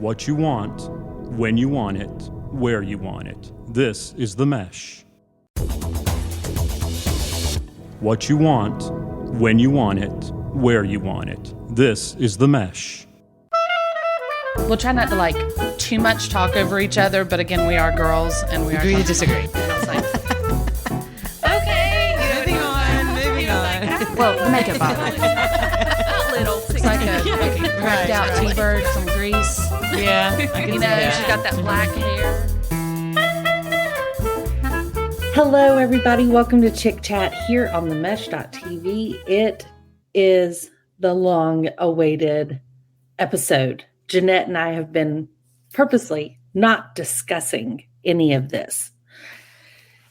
What you want, when you want it, where you want it. This is The Mesh. What you want, when you want it, where you want it. This is The Mesh. We'll try not to like too much talk over each other, but again, we are girls and we are agree to disagree. And I was like, Okay, moving on. well, the makeup bottle. Not little. It's like a cracked out T-bird, some grease. Yeah, I can You see know, that. she's got that black hair. Hello, everybody. Welcome to Chick Chat here on the Mesh.tv. It is the long-awaited episode. Jeanette and I have been purposely not discussing any of this.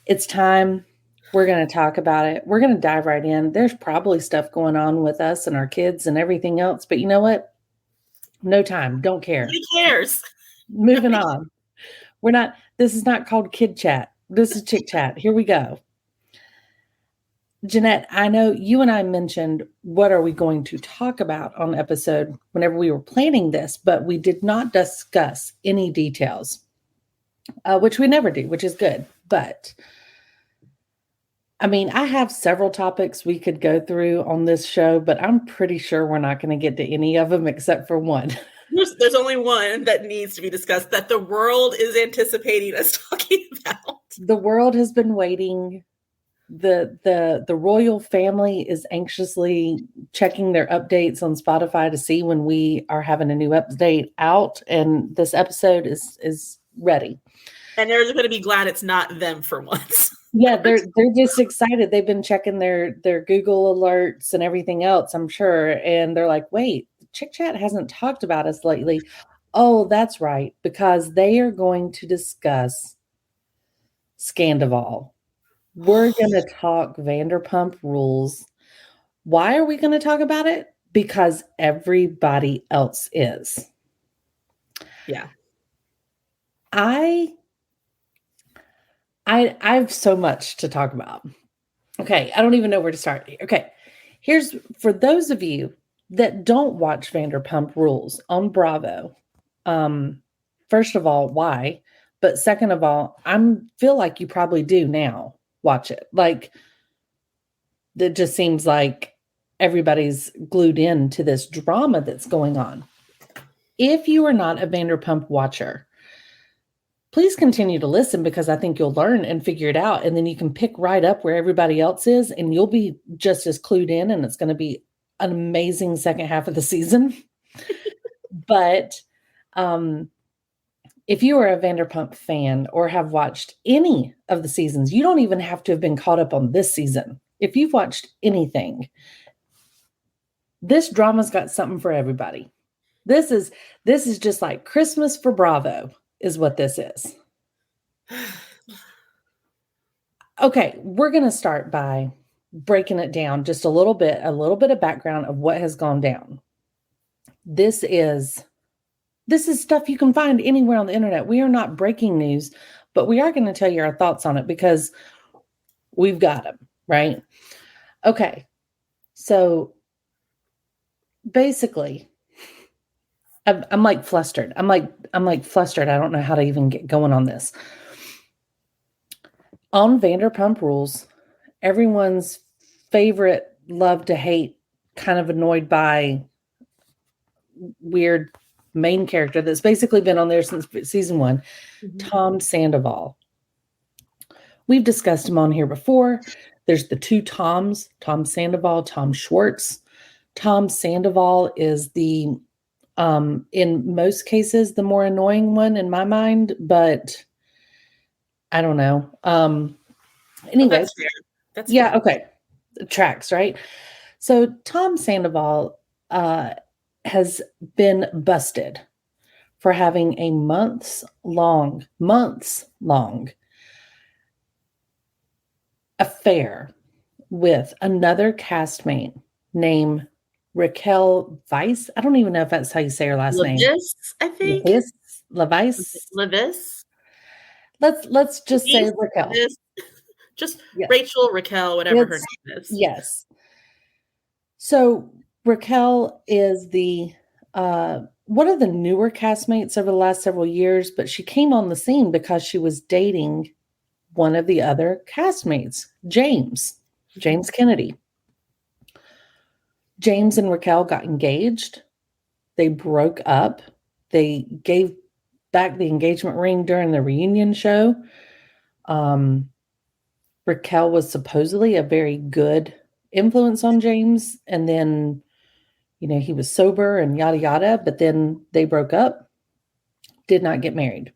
It's time. We're going to talk about it. We're going to dive right in. There's probably stuff going on with us and our kids and everything else, but you know what? No time. Don't care. Who cares? Moving on. This is not called Kid Chat. This is Chick Chat. Here we go. Jeanette, I know you and I mentioned what are we going to talk about on the episode whenever we were planning this, but we did not discuss any details, which we never do, which is good. But I mean, I have several topics we could go through on this show, but I'm pretty sure we're not going to get to any of them except for one. There's only one that needs to be discussed that the world is anticipating us talking about. The world has been waiting. The royal family is anxiously checking their updates on Spotify to see when we are having a new update out, and this episode is ready. And they're going to be glad it's not them for once. Yeah, they're just excited. They've been checking their Google alerts and everything else, I'm sure, and they're like, "Wait, Chick Chat hasn't talked about us lately." Oh, that's right, because they are going to discuss Scandival. We're going to talk Vanderpump Rules. Why are we going to talk about it? Because everybody else is. Yeah. I have so much to talk about. Okay, I don't even know where to start. Okay, here's for those of you that don't watch Vanderpump Rules on Bravo. First of all, why? But second of all, feel like you probably do now. Watch it. Like, it just seems like everybody's glued in to this drama that's going on. If you are not a Vanderpump watcher, please continue to listen, because I think you'll learn and figure it out. And then you can pick right up where everybody else is, and you'll be just as clued in, and it's going to be an amazing second half of the season. But if you are a Vanderpump fan or have watched any of the seasons, you don't even have to have been caught up on this season. If you've watched anything, this drama's got something for everybody. This is just like Christmas for Bravo is what this is. Okay, we're going to start by breaking it down just a little bit of background of what has gone down. This is stuff you can find anywhere on the internet. We are not breaking news, but we are going to tell you our thoughts on it because we've got them, right? Okay. So basically, I'm like flustered. I'm like flustered. I don't know how to even get going on this. On Vanderpump Rules, everyone's favorite love to hate, kind of annoyed by weird main character that's basically been on there since season 1, Tom Sandoval. We've discussed him on here before. There's the two Toms, Tom Sandoval, Tom Schwartz. Tom Sandoval is the, in most cases, the more annoying one in my mind, but I don't know. Anyway, That's fair. That's yeah, fair. okay. Tracks, right? So Tom Sandoval has been busted for having a months long affair with another castmate named Raquel Weiss. I don't even know if that's how you say her last name. Levis, I think. Levis. Levis. Let's just say Levis. Raquel. Just Yes. Rachel, Raquel, whatever her name is. Yes. So Raquel is the one of the newer castmates over the last several years, but she came on the scene because she was dating one of the other castmates, James Kennedy. James and Raquel got engaged. They broke up. They gave back the engagement ring during the reunion show. Raquel was supposedly a very good influence on James. And then, he was sober and yada, yada. But then they broke up, did not get married.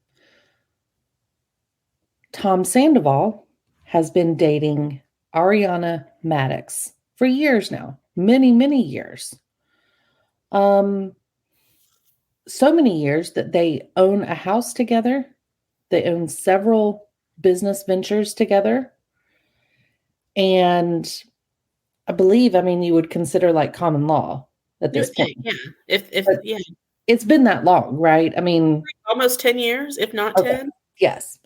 Tom Sandoval has been dating Ariana Maddox for years now. Many, many years. So many years that they own a house together. They own several business ventures together. And I believe, you would consider like common law at this point. Yeah. Yeah. It's been that long, right? Almost 10 years, if not okay. 10. Yes.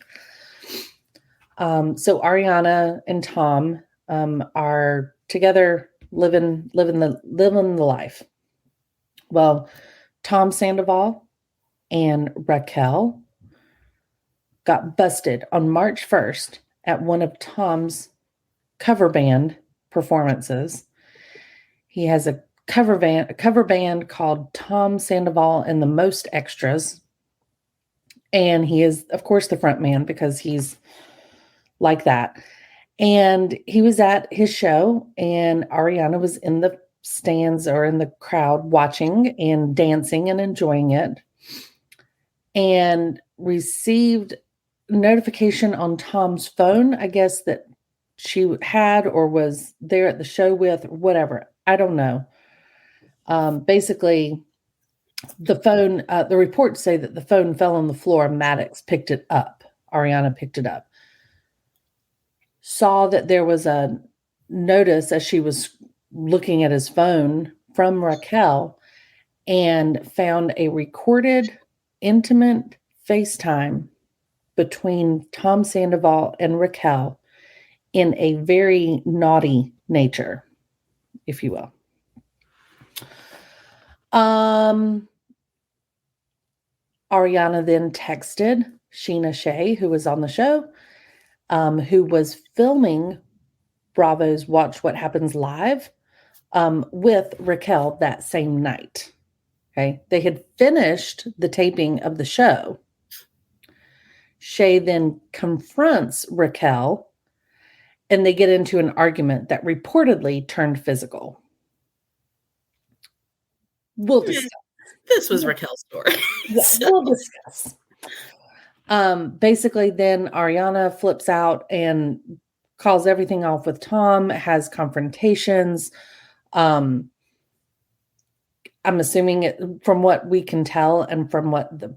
So Ariana and Tom are together living the life. Well, Tom Sandoval and Raquel got busted on March 1st at one of Tom's cover band performances. He has a cover band called Tom Sandoval and the Most Extras. And he is, of course, the front man because he's like that. And he was at his show, and Ariana was in the stands or in the crowd watching and dancing and enjoying it, and received notification on Tom's phone, I guess, that she had or was there at the show with, whatever. I don't know. Basically, the phone, the reports say that the phone fell on the floor and Maddox picked it up. Ariana picked it up. Saw that there was a notice as she was looking at his phone from Raquel and found a recorded intimate FaceTime between Tom Sandoval and Raquel in a very naughty nature, if you will. Ariana then texted Sheena Shea, who was on the show, who was filming Bravo's Watch What Happens Live with Raquel that same night. Okay. They had finished the taping of the show. Shea then confronts Raquel and they get into an argument that reportedly turned physical. We'll discuss. This was Raquel's story. Yeah, we'll discuss. Basically, then Ariana flips out and calls everything off with Tom, has confrontations. I'm assuming from what we can tell and from what the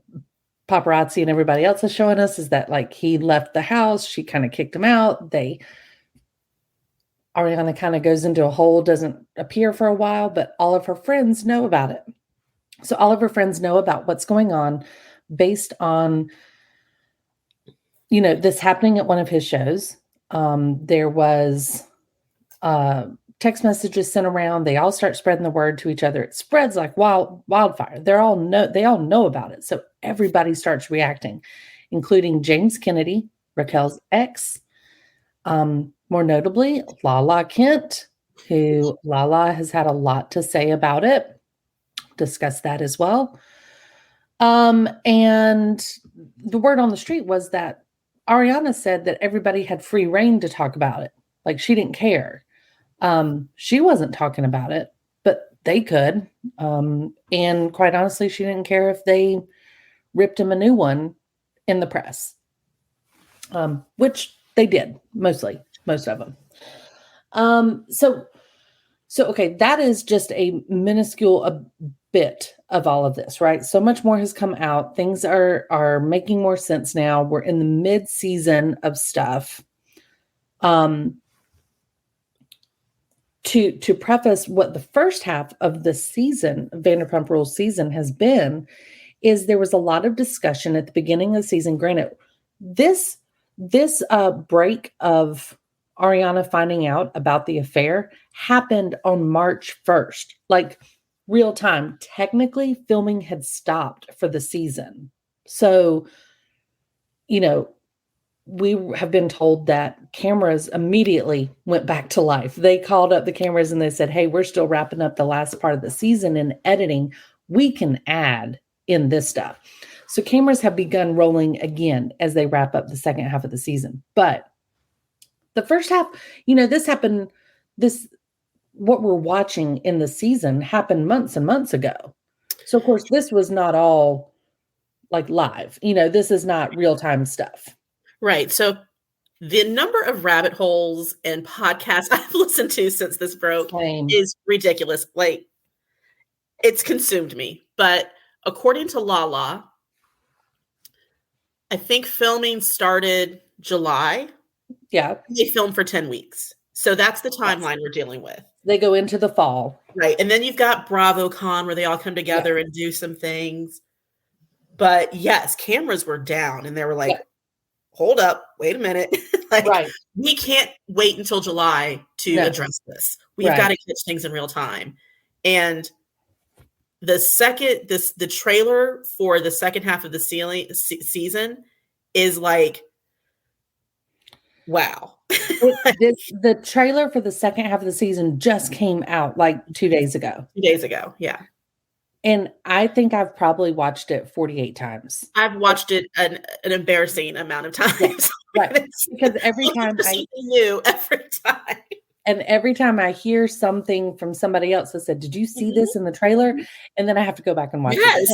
paparazzi and everybody else is showing us is that like he left the house, she kind of kicked him out. Ariana kind of goes into a hole, doesn't appear for a while, but all of her friends know about it. So all of her friends know about what's going on based on, this happening at one of his shows. There was text messages sent around. They all start spreading the word to each other. It spreads like wildfire. They all know about it. So everybody starts reacting, including James Kennedy, Raquel's ex. More notably, Lala Kent, who Lala has had a lot to say about it. Discuss that as well. And the word on the street was that Ariana said that everybody had free reign to talk about it. Like she didn't care. She wasn't talking about it, but they could. And quite honestly, she didn't care if they ripped him a new one in the press, which they did most of them. So okay, that is just a minuscule bit of all of this, right? So much more has come out. Things are making more sense now. We're in the mid-season of stuff. To preface what the first half of the season, Vanderpump Rules season, has been, is there was a lot of discussion at the beginning of the season. Granted, this break of Ariana finding out about the affair happened on March 1st. Like real time. Technically, filming had stopped for the season. So, you know, we have been told that cameras immediately went back to life. They called up the cameras and they said, hey, we're still wrapping up the last part of the season and editing. We can add in this stuff. So cameras have begun rolling again as they wrap up the second half of the season. But the first half, this happened, what we're watching in the season happened months and months ago. So of course, this was not all like live. This is not real-time stuff. Right. So the number of rabbit holes and podcasts I've listened to since this broke is ridiculous. Like, it's consumed me. But according to Lala, I think filming started July. Yeah. They filmed for 10 weeks. So that's the timeline we're dealing with. They go into the fall. Right. And then you've got BravoCon where they all come together and do some things. But yes, cameras were down and they were like, hold up, wait a minute. We can't wait until July to address this. We've got to catch things in real time. And the trailer for the second half of the season is like, wow. The trailer for the second half of the season just came out like 2 days ago. 2 days ago, yeah. And I think I've probably watched it 48 times. I've watched it an embarrassing amount of times. Right. Because every time And every time I hear something from somebody else that said, did you see this in the trailer? And then I have to go back and watch it again.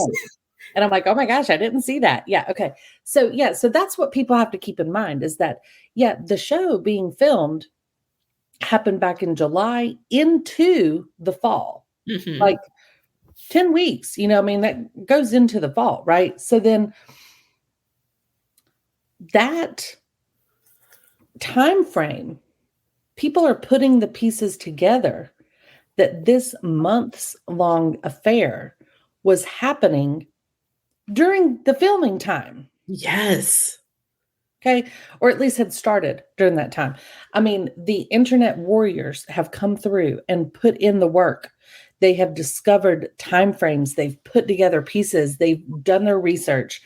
And I'm like, oh my gosh, I didn't see that. Yeah. Okay. So that's what people have to keep in mind is that, the show being filmed happened back in July into the fall, like 10 weeks, that goes into the fall. Right. So then that time frame, people are putting the pieces together that this months long affair was happening during the filming time. Yes. Okay. Or at least had started during that time. I mean, the internet warriors have come through and put in the work. They have discovered timeframes. They've put together pieces. They've done their research.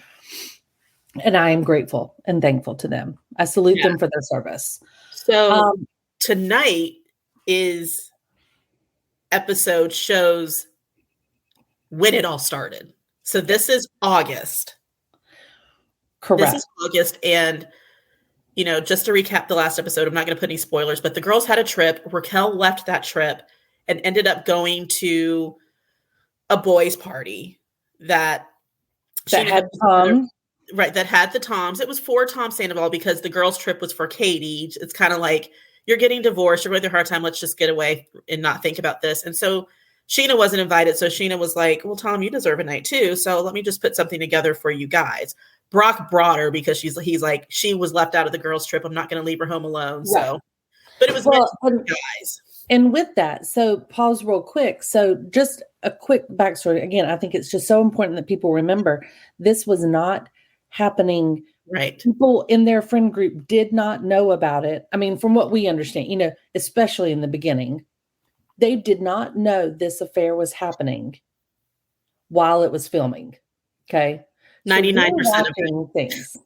And I am grateful and thankful to them. I salute them for their service. So tonight is episode shows when it all started. So this is August. Correct. This is August. And, just to recap the last episode, I'm not going to put any spoilers, but the girls had a trip. Raquel left that trip and ended up going to a boys' party that had Tom. Right, that had the Toms. It was for Tom Sandoval because the girls' trip was for Katie. It's kind of like, you're getting divorced, you're going through a hard time, let's just get away and not think about this. And so Sheena wasn't invited. So Sheena was like, well, Tom, you deserve a night too. So let me just put something together for you guys. Brock brought her because he's like, she was left out of the girls' trip. I'm not going to leave her home alone. Right. So, but it was meant for guys. And with that, so pause real quick. So just a quick backstory. Again, I think it's just so important that people remember this was not happening. Right. People in their friend group did not know about it. I mean, from what we understand, especially in the beginning, they did not know this affair was happening while it was filming. Okay. 99% of things.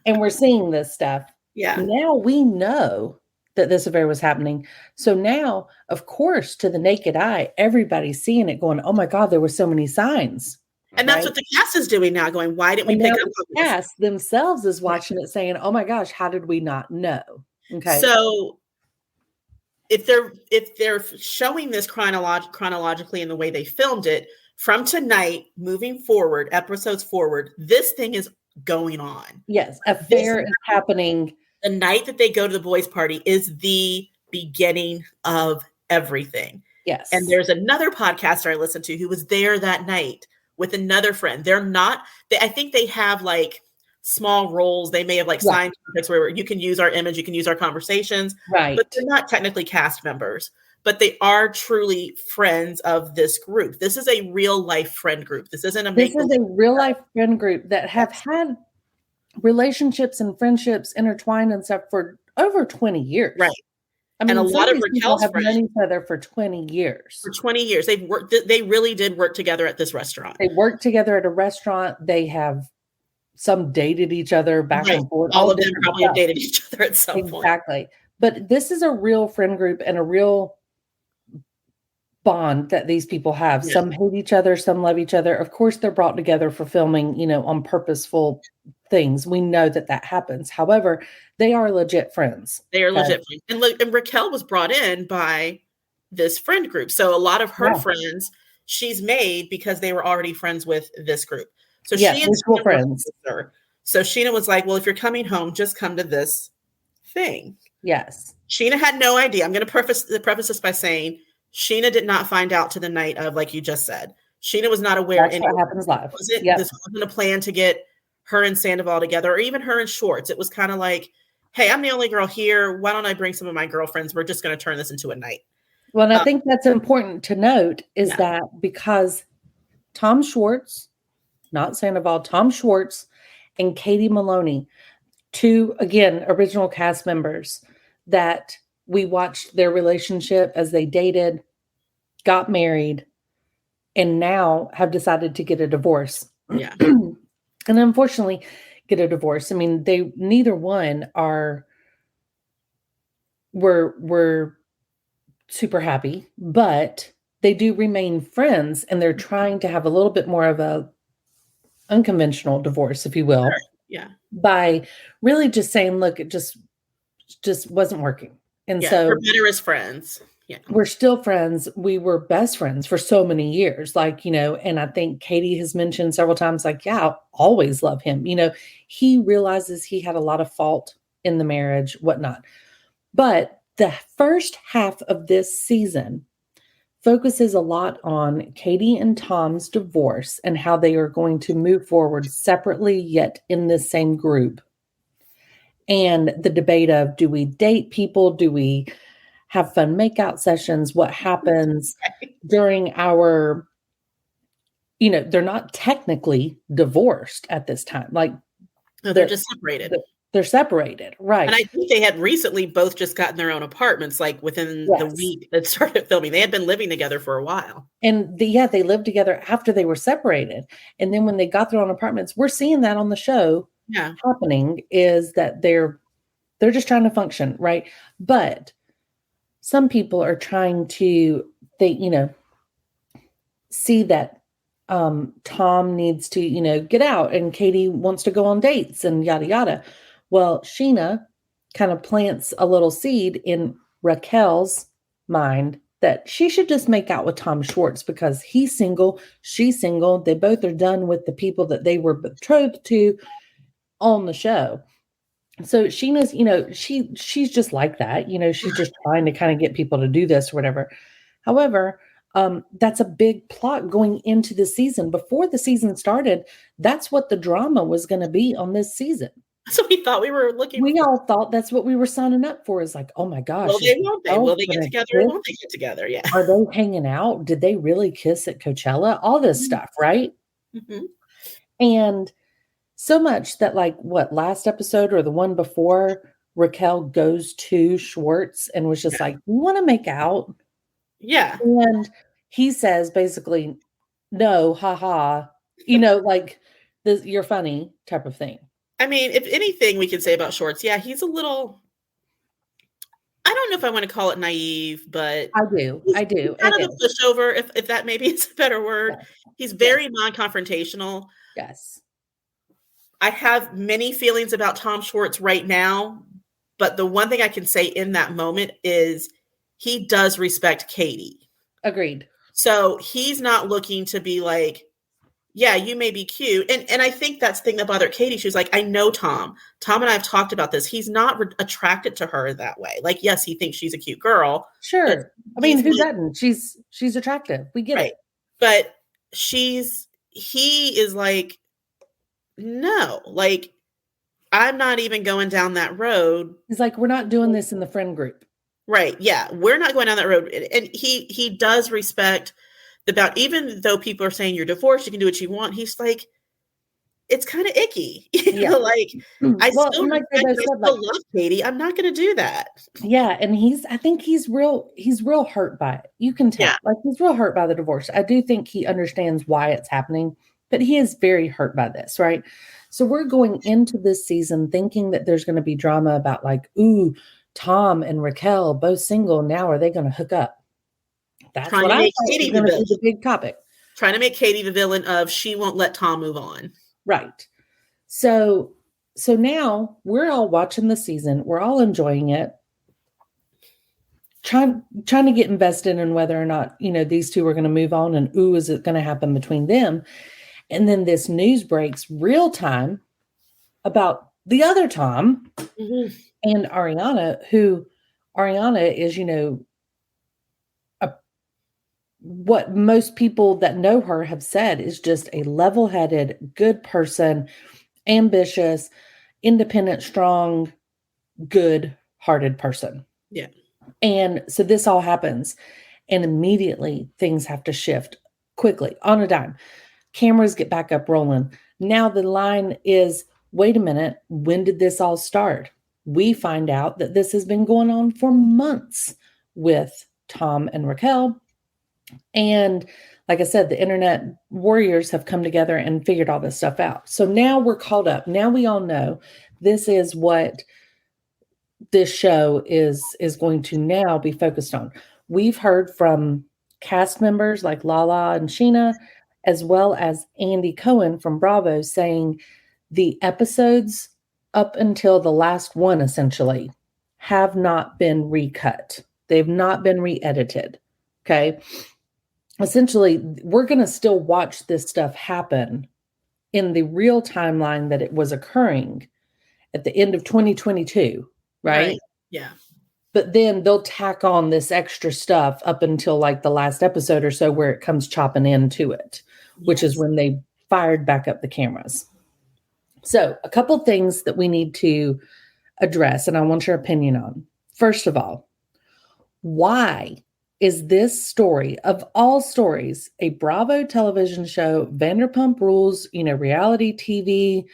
And we're seeing this stuff. Yeah. Now we know that this affair was happening. So now, of course, to the naked eye, everybody's seeing it going, oh my God, there were so many signs. And that's what the cast is doing now, going, why didn't we pick up on this? The cast themselves is watching it saying, oh my gosh, how did we not know? Okay. So if they're showing this chronologically in the way they filmed it, from tonight, moving forward, episodes forward, this thing is going on. Yes, affair is happening. The night that they go to the boys' party is the beginning of everything. Yes. And there's another podcaster I listened to who was there that night with another friend. I think they have like small roles. They may have like signed contracts where you can use our image, you can use our conversations. Right. But they're not technically cast members. But they are truly friends of this group. This is a real life friend group. This isn't This is a real life friend group that have had relationships and friendships intertwined and stuff for over 20 years. Right. I mean, and a some lot of of these people Raquel's have friends known each other for 20 years. for 20 years. They've worked. They really did work together at this restaurant. They work together at a restaurant. They have some dated each other back Right. and forth. All of them different probably have stuff. dated each other at some point. Exactly. But this is a real friend group and a real bond that these people have. Yeah. Some hate each other, some love each other. Of course, they're brought together for filming, on purposeful things. We know that that happens. However, they are legit friends. They are Okay? legit friends. And Raquel was brought in by this friend group. So a lot of her Yeah. friends she's made because they were already friends with this group. So Yes, she and mutual Sheena friends. with her. So Sheena was like, well, if you're coming home, just come to this thing. Yes. Sheena had no idea. I'm going to preface this by saying Sheena did not find out to the night of, like you just said. Sheena was not aware. That's what happens live. This wasn't a plan to get her and Sandoval together, or even her and Schwartz. It was kind of like, hey, I'm the only girl here. Why don't I bring some of my girlfriends? We're just going to turn this into a night. Well, and I think that's important to note is that because Tom Schwartz, not Sandoval, Tom Schwartz and Katie Maloney, two, again, original cast members that we watched their relationship as they dated, got married, and now have decided to get a divorce. Yeah. And unfortunately get a divorce. I mean, they neither one were super happy, but they do remain friends, and they're trying to have a little bit more of a unconventional divorce, if you will. Sure. Yeah. By really just saying, look, it just wasn't working. And so we're better as friends. Yeah. We're still friends. We were best friends for so many years. And I think Katie has mentioned several times, I'll always love him. He realizes he had a lot of fault in the marriage, whatnot. But the first half of this season focuses a lot on Katie and Tom's divorce and how they are going to move forward separately, yet in the same group. And the debate of, do we date people? Do we have fun makeout sessions? What happens during our, they're not technically divorced at this time. No, they're just separated. They're separated, right? And I think they had recently both just gotten their own apartments, within the week that started filming. They had been living together for a while. And they lived together after they were separated. And then when they got their own apartments, we're seeing that on the show happening, is that they're just trying to function, right? But some people are trying to, see that Tom needs to, get out, and Katie wants to go on dates and yada, yada. Well, Sheena kind of plants a little seed in Raquel's mind that she should just make out with Tom Schwartz because he's single, she's single. They both are done with the people that they were betrothed to on the show. So Sheena's, she's just like that. She's just trying to kind of get people to do this or whatever. However, that's a big plot going into the season. Before the season started, that's what the drama was going to be on this season. So we thought we were looking. We all thought that's what we were signing up for. Is like, oh my gosh. Will they? Won't they? Will they get together? Won't they get together? Yeah. Are they hanging out? Did they really kiss at Coachella? All this stuff, right? Mm-hmm. And so much that, last episode or the one before, Raquel goes to Schwartz and was just like, "We want to make out." Yeah. And he says basically, "No, haha," this, "You're funny" type of thing. I mean, if anything we can say about Schwartz, he's a little, I don't know if I want to call it naive, but I do. Kind of a pushover, if that maybe is a better word. Yes. He's very non-confrontational. Yes. I have many feelings about Tom Schwartz right now, but the one thing I can say in that moment is he does respect Katie. Agreed. So he's not looking to be like, yeah, you may be cute. And I think that's the thing that bothered Katie. She was like, I know Tom. Tom and I have talked about this. He's not attracted to her that way. Yes, he thinks she's a cute girl. Sure. I mean, who doesn't? She's attractive. We get it. But he is like, no, I'm not even going down that road. He's like, we're not doing this in the friend group. Right. Yeah. We're not going down that road. And he does respect even though people are saying you're divorced, you can do what you want. He's like, it's kind of icky. Yeah. Like I Well, still and like they respect, both I said, still like, love Katie. I'm not going to do that. yeah, and I think he's real hurt by it. You can tell. Yeah. Like he's real hurt by the divorce. I do think he understands why it's happening, but he is very hurt by this, right? So we're going into this season thinking that there's going to be drama about like, ooh, Tom and Raquel both single. Now are they going to hook up? That's Trying what to I make thought was Katie the going to villain. be the big topic. Trying to make Katie the villain of she won't let Tom move on. Right. So now we're all watching the season. We're all enjoying it. Trying to get invested in whether or not, these two are going to move on and ooh, is it going to happen between them? And then this news breaks real time about the other Tom and Ariana, who Ariana is, what most people that know her have said is just a level-headed, good person, ambitious, independent, strong, good-hearted person. Yeah. And so this all happens, and immediately things have to shift quickly on a dime. Cameras get back up rolling. Now the line is, wait a minute, when did this all start? We find out that this has been going on for months with Tom and Raquel. And like I said, the internet warriors have come together and figured all this stuff out. So now we're caught up. Now we all know this is what this show is going to now be focused on. We've heard from cast members like Lala and Sheena, as well as Andy Cohen from Bravo, saying the episodes up until the last one essentially have not been recut. They've not been re-edited. Okay. Essentially, we're going to still watch this stuff happen in the real timeline that it was occurring at the end of 2022. Right? Yeah. But then they'll tack on this extra stuff up until like the last episode or so where it comes chopping into it, which is when they fired back up the cameras. So a couple things that we need to address, and I want your opinion on. First of all, why is this story of all stories, a Bravo television show, Vanderpump Rules, reality TV,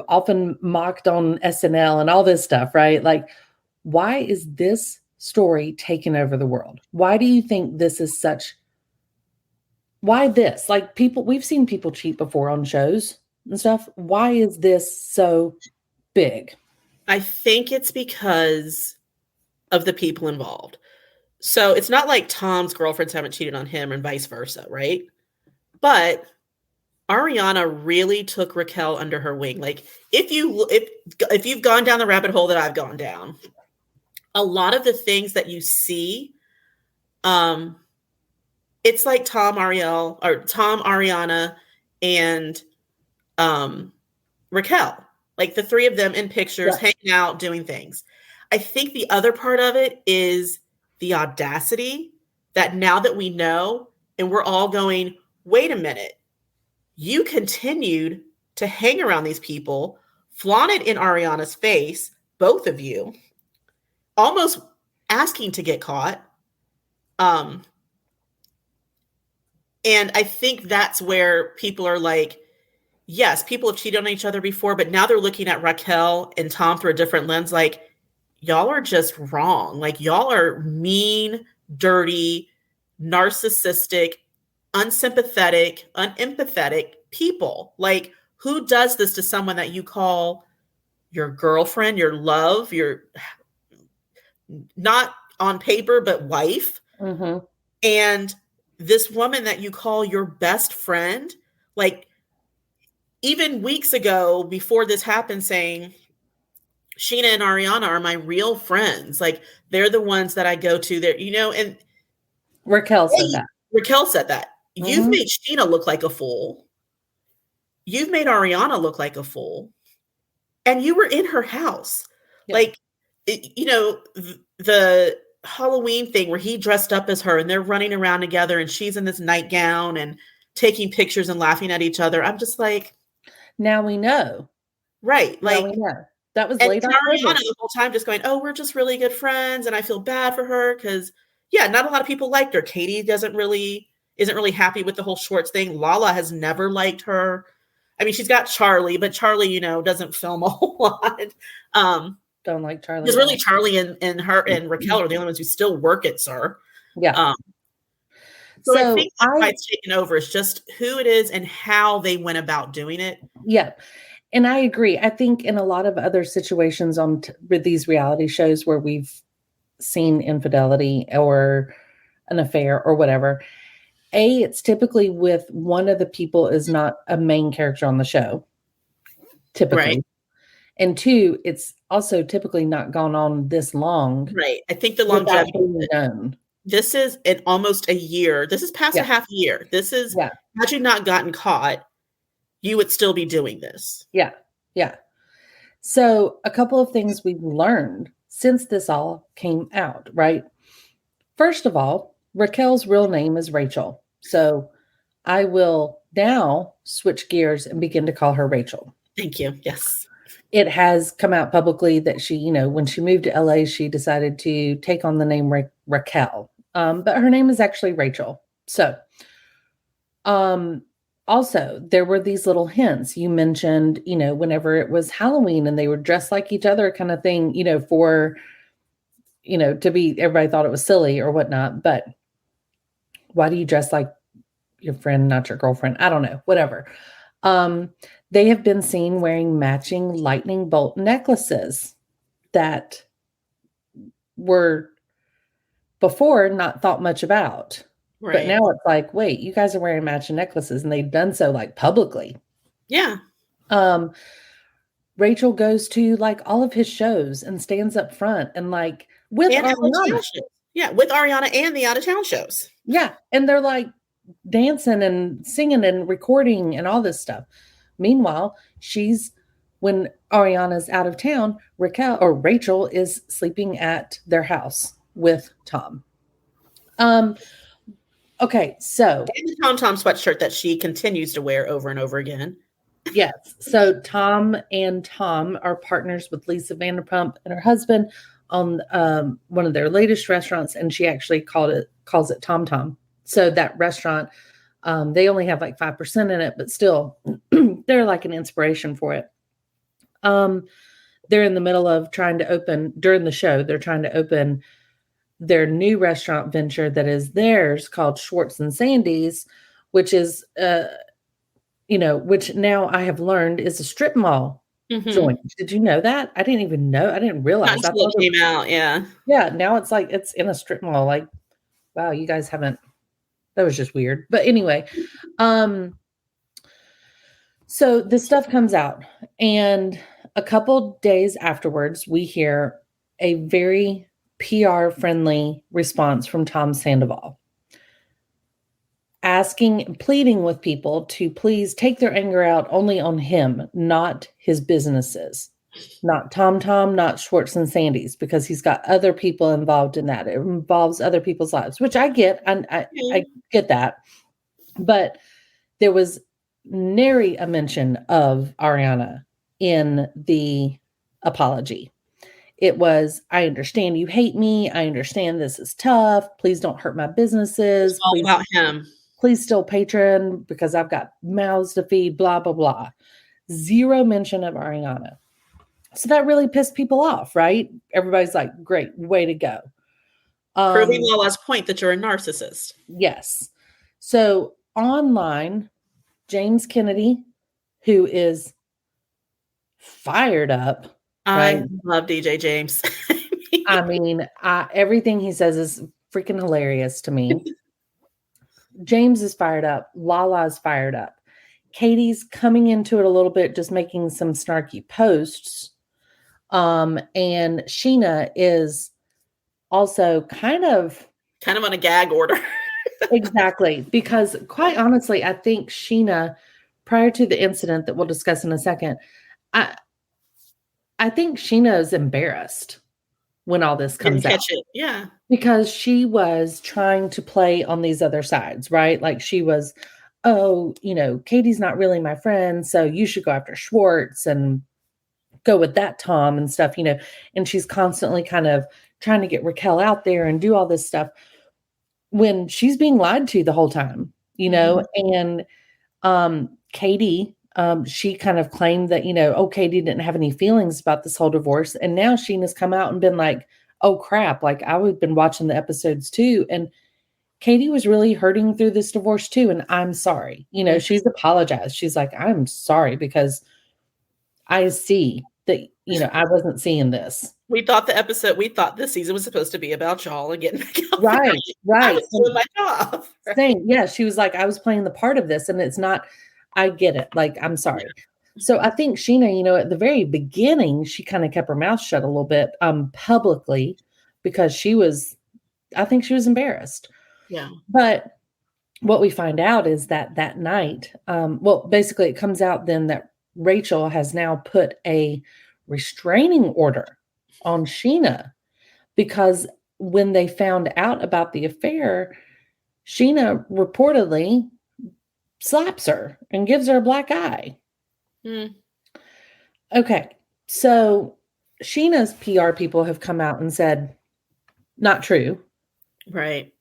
often mocked on SNL and all this stuff, right? Like, why is this story taking over the world? Why do you think this is why this? Like we've seen people cheat before on shows and stuff. Why is this so big? I think it's because of the people involved. So it's not like Tom's girlfriends haven't cheated on him and vice versa, right? But Ariana really took Raquel under her wing. Like if you've gone down the rabbit hole that I've gone down, a lot of the things that you see, it's like Tom, Ariana, and Raquel, like the three of them in pictures, hanging out, doing things. I think the other part of it is the audacity that now that we know, and we're all going, wait a minute, you continued to hang around these people, flaunt it in Ariana's face, both of you, almost asking to get caught. And I think that's where people are like, yes, people have cheated on each other before, but now they're looking at Raquel and Tom through a different lens. Like, y'all are just wrong. Like, y'all are mean, dirty, narcissistic, unsympathetic, unempathetic people. Like, who does this to someone that you call your girlfriend, your love, your not on paper, but wife? Mm-hmm. And this woman that you call your best friend, like even weeks ago before this happened, saying Sheena and Ariana are my real friends. Like they're the ones that I go to there, and Raquel said that. Raquel said that. Mm-hmm. You've made Sheena look like a fool. You've made Ariana look like a fool. And you were in her house. Yeah. Like, the Halloween thing where he dressed up as her and they're running around together and she's in this nightgown and taking pictures and laughing at each other. I'm just like, now we know. Right. Like, now we know. That was and late on Ariana the whole time just going, oh, we're just really good friends. And I feel bad for her because, not a lot of people liked her. Katie isn't really happy with the whole Schwartz thing. Lala has never liked her. I mean, she's got Charlie, but Charlie, you know, doesn't film a whole lot. Don't like Charlie. Because really, Charlie and her and Raquel are the only ones who still work at SUR. Yeah. So I think that's why it's taken over. It's just who it is and how they went about doing it. Yeah. And I agree. I think in a lot of other situations with these reality shows where we've seen infidelity or an affair or whatever, it's typically with one of the people is not a main character on the show, typically. Right. And two, it's also typically not gone on this long. Right. I think the longevity. Known. This is in almost a year. This is past a half year. This is, had you not gotten caught, you would still be doing this. Yeah. Yeah. So a couple of things we've learned since this all came out, right? First of all, Raquel's real name is Rachel. So I will now switch gears and begin to call her Rachel. Thank you. Yes. It has come out publicly that she, you know, when she moved to LA, she decided to take on the name Raquel. But her name is actually Rachel. So, also there were these little hints. You mentioned, you know, whenever it was Halloween and they were dressed like each other kind of thing, you know, for, you know, everybody thought it was silly or whatnot. But why do you dress like your friend, not your girlfriend? I don't know, whatever. They have been seen wearing matching lightning bolt necklaces that were before not thought much about. Right. But now it's like, wait, you guys are wearing matching necklaces, and they've done so like publicly. Yeah. Rachel goes to like all of his shows and stands up front and like with Ariana. Yeah, with Ariana and the out of town shows. Yeah. And they're like dancing and singing and recording and all this stuff. Meanwhile, when Ariana's out of town, Rachel is sleeping at their house with Tom. Okay, so and the Tom sweatshirt that she continues to wear over and over again. Yes. So Tom are partners with Lisa Vanderpump and her husband on one of their latest restaurants, and she actually calls it Tom Tom. So that restaurant, they only have like 5% in it, but still, they're like an inspiration for it. They're in the middle of trying to open during the show. They're trying to open their new restaurant venture that is theirs called Schwartz and Sandy's, which is, which now I have learned is a strip mall joint. Did you know that? I didn't even know. I didn't realize. Not until it came out. Yeah. Yeah. Now it's like, it's in a strip mall. Like, wow, you guys haven't, that was just weird. But anyway, so this stuff comes out, and a couple days afterwards, we hear a very PR-friendly response from Tom Sandoval, pleading with people to please take their anger out only on him, not his businesses, not Tom, not Schwartz and Sandy's, because he's got other people involved in that. It involves other people's lives, which I get. I get that. But there was nary a mention of Ariana in the apology. It was, I understand you hate me. I understand this is tough. Please don't hurt my businesses. It's all about him. Please still patron because I've got mouths to feed, blah, blah, blah. Zero mention of Ariana. So that really pissed people off, right? Everybody's like, great, way to go. Proving Lala's point that you're a narcissist. Yes. So online, James Kennedy, who is fired up. I love DJ James. I mean, everything he says is freaking hilarious to me. James is fired up. Lala is fired up. Katie's coming into it a little bit, just making some snarky posts. And Sheena is also kind of on a gag order. Exactly. Because quite honestly, I think Sheena, prior to the incident that we'll discuss in a second, I think Sheena is embarrassed when all this comes out. Yeah. Because she was trying to play on these other sides, right? Like she was, Katie's not really my friend, so you should go after Schwartz and go with that Tom and stuff, and she's constantly kind of trying to get Raquel out there and do all this stuff when she's being lied to the whole time, and Katie she kind of claimed that, Katie didn't have any feelings about this whole divorce. And now Sheena's come out and been like, oh crap, like I've been watching the episodes too. And Katie was really hurting through this divorce too. And I'm sorry. She's apologized. She's like, I'm sorry because I see that, I wasn't seeing this. We thought this season was supposed to be about y'all and getting back out. Right. I was doing my job. Right? Same. Yeah. She was like, I was playing the part of this and it's not, I get it. Like, I'm sorry. Yeah. So I think Sheena, at the very beginning, she kind of kept her mouth shut a little bit publicly because I think she was embarrassed. Yeah. But what we find out is that night, basically it comes out then that Rachel has now put a restraining order on Sheena because when they found out about the affair, Sheena reportedly slaps her and gives her a black eye. Mm. Okay. So Sheena's PR people have come out and said, not true. Right.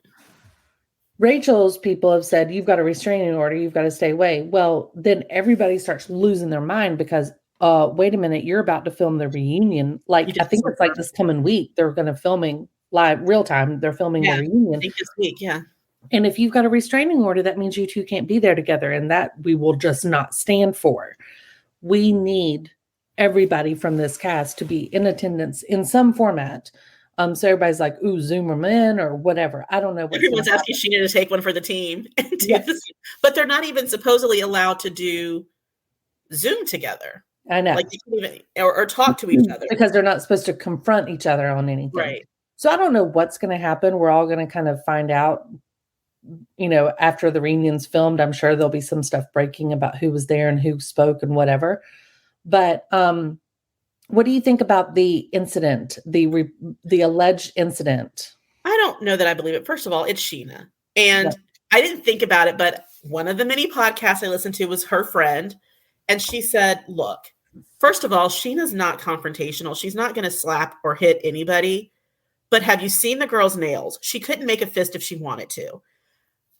Rachel's people have said, you've got a restraining order. You've got to stay away. Well, then everybody starts losing their mind because, wait a minute, you're about to film the reunion. Like, I think it's like this coming week. They're going to filming live real time. They're filming the reunion. I think this week. Yeah. And if you've got a restraining order, that means you two can't be there together. And that we will just not stand for. We need everybody from this cast to be in attendance in some format. So everybody's like, ooh, Zoom them in or whatever. I don't know. Everyone's asking Sheena to take one for the team. And do this. But they're not even supposedly allowed to do Zoom together. I know. Like they can't even, or talk to each other. Because they're not supposed to confront each other on anything. Right. So I don't know what's going to happen. We're all going to kind of find out, after the reunion's filmed. I'm sure there'll be some stuff breaking about who was there and who spoke and whatever. But what do you think about the incident, the alleged incident? I don't know that I believe it. First of all, it's Sheena. And I didn't think about it, but one of the many podcasts I listened to was her friend. And she said, look, first of all, Sheena's not confrontational. She's not going to slap or hit anybody. But have you seen the girl's nails? She couldn't make a fist if she wanted to.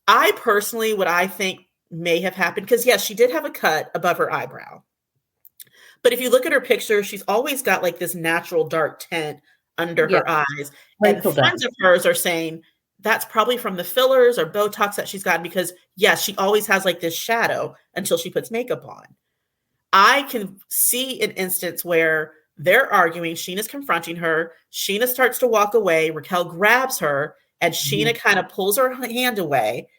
I personally, what I think may have happened, because yes, she did have a cut above her eyebrow. But if you look at her picture, she's always got like this natural dark tint under her eyes. And friends of hers are saying that's probably from the fillers or Botox that she's gotten because, yes, she always has like this shadow until she puts makeup on. I can see an instance where they're arguing. Sheena's confronting her. Sheena starts to walk away. Raquel grabs her and Sheena kind of pulls her hand away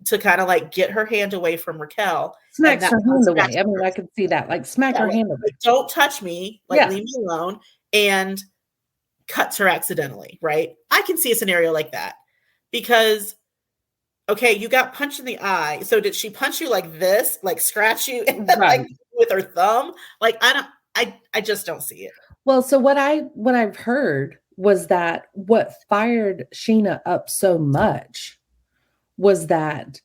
to kind of like get her hand away from Raquel. Smacks her hand away. I mean, I could see that. Like smack her hand away. Like, don't touch me. Like leave me alone. And cuts her accidentally, right? I can see a scenario like that. Because, okay, you got punched in the eye. So did she punch you like this? Like scratch you like with her thumb? Like I just don't see it. Well, so what I've heard was that what fired Sheena up so much was that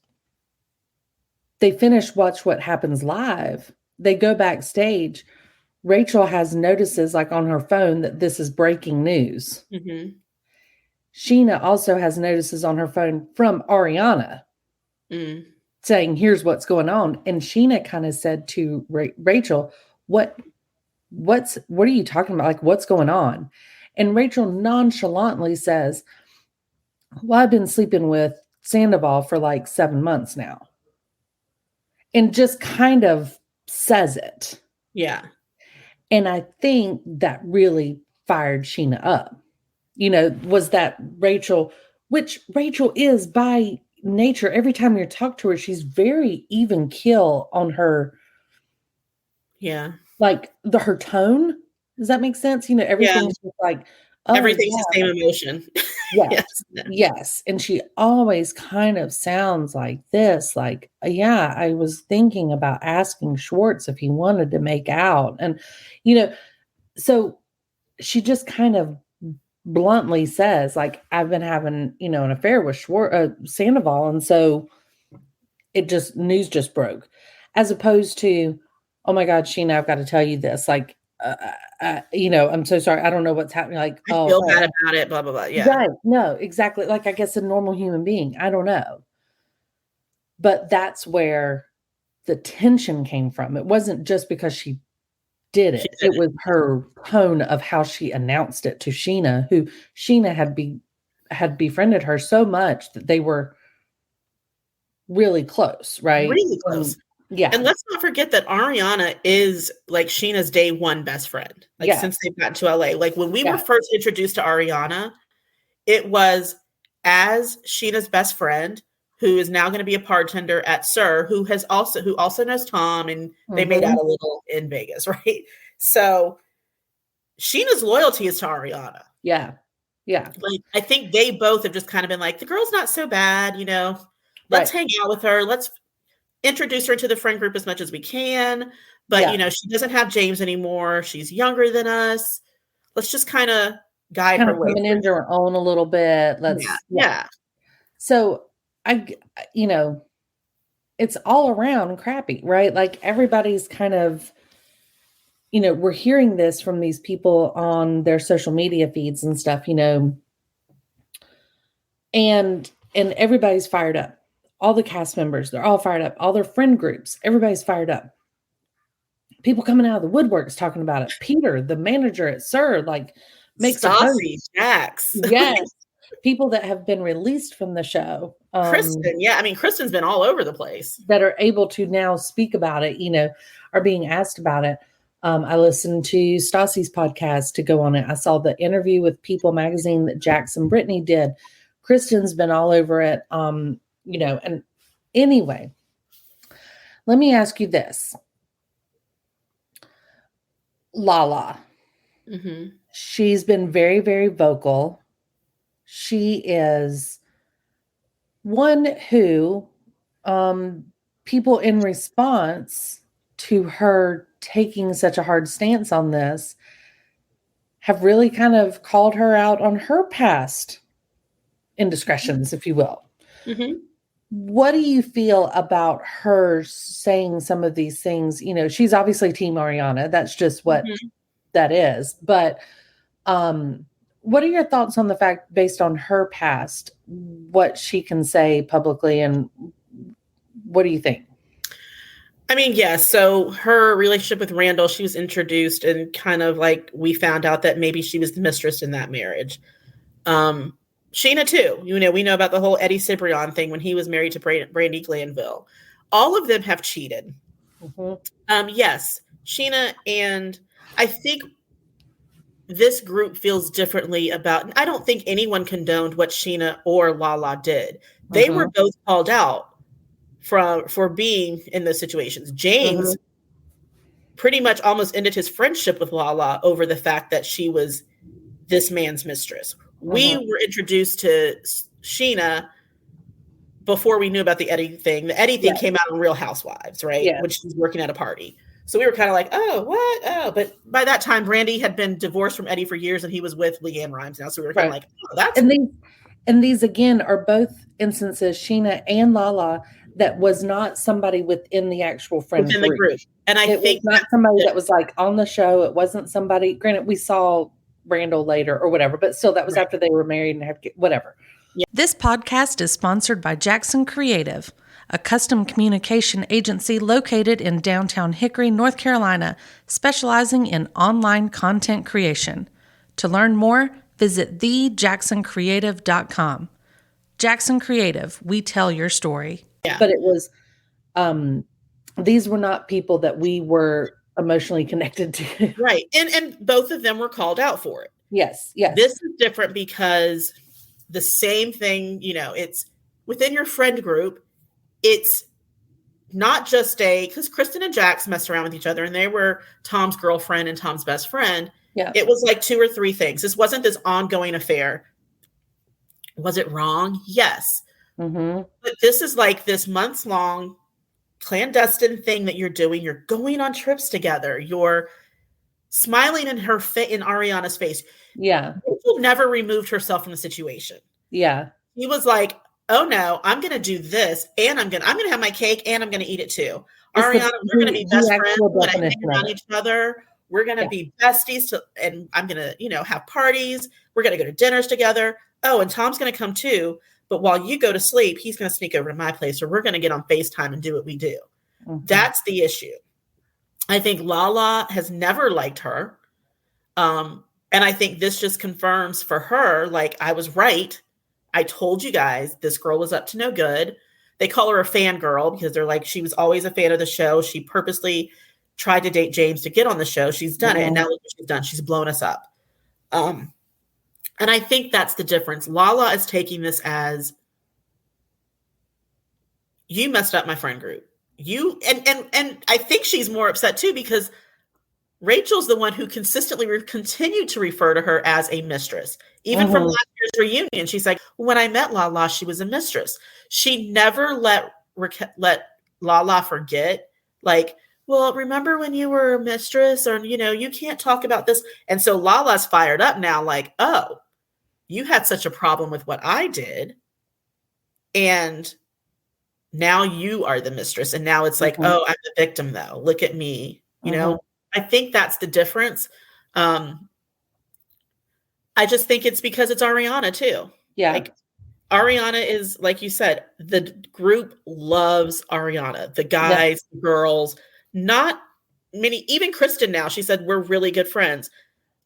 they finish Watch What Happens Live. They go backstage. Rachel has notices like on her phone that this is breaking news. Mm-hmm. Sheena also has notices on her phone from Ariana saying, here's what's going on. And Sheena kind of said to Rachel, what are you talking about? Like, what's going on? And Rachel nonchalantly says, well, I've been sleeping with Sandoval for like 7 months now. And just kind of says it. Yeah. And I think that really fired Sheena up. Was that Rachel, which Rachel is by nature. Every time you talk to her, she's very even keel on her. Yeah. Like her tone. Does that make sense? Everything's just like, everything's the same emotion. Yes. Yes. And she always kind of sounds like this, like, yeah, I was thinking about asking Schwartz if he wanted to make out. And, so she just kind of bluntly says, like, I've been having, an affair with Sandoval. And so news just broke, as opposed to, oh my God, Sheena, I've got to tell you this. Like, I'm so sorry. I don't know what's happening. Like, I feel bad about it, blah, blah, blah. Yeah. Right. No, exactly. Like, I guess a normal human being. I don't know. But that's where the tension came from. It wasn't just because she did it. did It was her tone of how she announced it to Sheena, who Sheena had befriended her so much that they were really close, right? Really close. Yeah. And let's not forget that Ariana is like Sheena's day one best friend. Like Yeah. since they've gotten to LA. Like when we Yeah. were first introduced to Ariana, it was as Sheena's best friend, who is now going to be a bartender at Sir, who also knows Tom, and they made out a little in Vegas, right? So Sheena's loyalty is to Ariana. Yeah. Yeah. Like I think they both have just kind of been like, the girl's not so bad, you know. Let's hang out with her. Let's introduce her to the friend group as much as we can. But you know, she doesn't have James anymore. She's younger than us. Let's just kind of guide her way. Coming into her own a little bit. Yeah. So you know, it's all around crappy, right? Like everybody's kind of, you know, we're hearing this from these people on their social media feeds and stuff, you know, and everybody's fired up. All the cast members, they're all fired up. All their friend groups, everybody's fired up. People coming out of the woodworks talking about it. Peter, the manager at Sir, like makes Stassi, Jax. Yes. People that have been released from the show. Kristen, yeah. I mean, Kristen's been all over the place. That are able to now speak about it, you know, are being asked about it. I listened to Stassi's podcast to go on it. I saw the interview with People magazine that Jax and Brittany did. Kristen's been all over it. You know, and anyway, let me ask you this. Lala. Mm-hmm. She's been very, very vocal. She is one who people in response to her taking such a hard stance on this have really kind of called her out on her past indiscretions, if you will. Mm-hmm. What do you feel about her saying some of these things? You know, she's obviously Team Ariana. That's just what that is. But what are your thoughts on the fact, based on her past, what she can say publicly, and what do you think? I mean, yeah. So her relationship with Randall, she was introduced and kind of like we found out that maybe she was the mistress in that marriage. Sheena too. You know, we know about the whole Eddie Cibrian thing when he was married to Brandi Glanville. All of them have cheated. Mm-hmm. Yes, Sheena, and I think this group feels differently about. I don't think anyone condoned what Sheena or Lala did. They were both called out for being in those situations. James pretty much almost ended his friendship with Lala over the fact that she was this man's mistress. We were introduced to Sheena before we knew about the Eddie thing. The Eddie thing came out on Real Housewives, right? Yeah. When she was working at a party. So we were kind of like, oh, what? Oh, but by that time, Brandi had been divorced from Eddie for years, and he was with Leanne Rimes now. So we were kind of like, oh, that's. And these again are both instances, Sheena and Lala, that was not somebody within the actual friend within the group. And I think was not somebody that was like on the show. It wasn't somebody. Granted, we saw Randall later or whatever, but still, that was after they were married and had whatever. Yeah. This podcast is sponsored by Jackson Creative, a custom communication agency located in downtown Hickory, North Carolina, specializing in online content creation. To learn more, visit thejacksoncreative.com. Jackson Creative, we tell your story. Yeah. But it was, these were not people that we were emotionally connected to. Right. And both of them were called out for it. Yes. This is different because the same thing, you know, it's within your friend group. It's not just because Kristen and Jax messed around with each other and they were Tom's girlfriend and Tom's best friend. Yeah. It was like 2 or 3 things. This wasn't this ongoing affair. Was it wrong? Yes. But this is like this months-long clandestine thing that you're doing. You're going on trips together. You're smiling in in Ariana's face. Yeah. Rachel never removed herself from the situation. Yeah. He was like, oh no, I'm going to do this and I'm going to have my cake and I'm going to eat it too. Ariana, we're going to be best friends. We're going to hang around each other. We're going to be besties and I'm going to, you know, have parties. We're going to go to dinners together. Oh, and Tom's going to come too. But while you go to sleep, he's going to sneak over to my place or we're going to get on FaceTime and do what we do. That's the issue. I think Lala has never liked her. And I think this just confirms for her, like, I was right. I told you guys this girl was up to no good. They call her a fangirl because they're like, she was always a fan of the show. She purposely tried to date James to get on the show. She's done it. And now look what she's done. She's blown us up. And I think that's the difference. Lala is taking this as, you messed up my friend group. You and I think she's more upset too because Rachel's the one who consistently continued to refer to her as a mistress. Even from last year's reunion, she's like, when I met Lala, she was a mistress. She never let Lala forget, like, well, remember when you were a mistress, or, you know, you can't talk about this. And so Lala's fired up now, like, oh, you had such a problem with what I did. And now you are the mistress. And now it's like, oh, I'm the victim though. Look at me. You know, I think that's the difference. I just think it's because it's Ariana too. Yeah. Like, Ariana is, like you said, the group loves Ariana. The guys, the girls, not many, even Kristen now, she said, we're really good friends.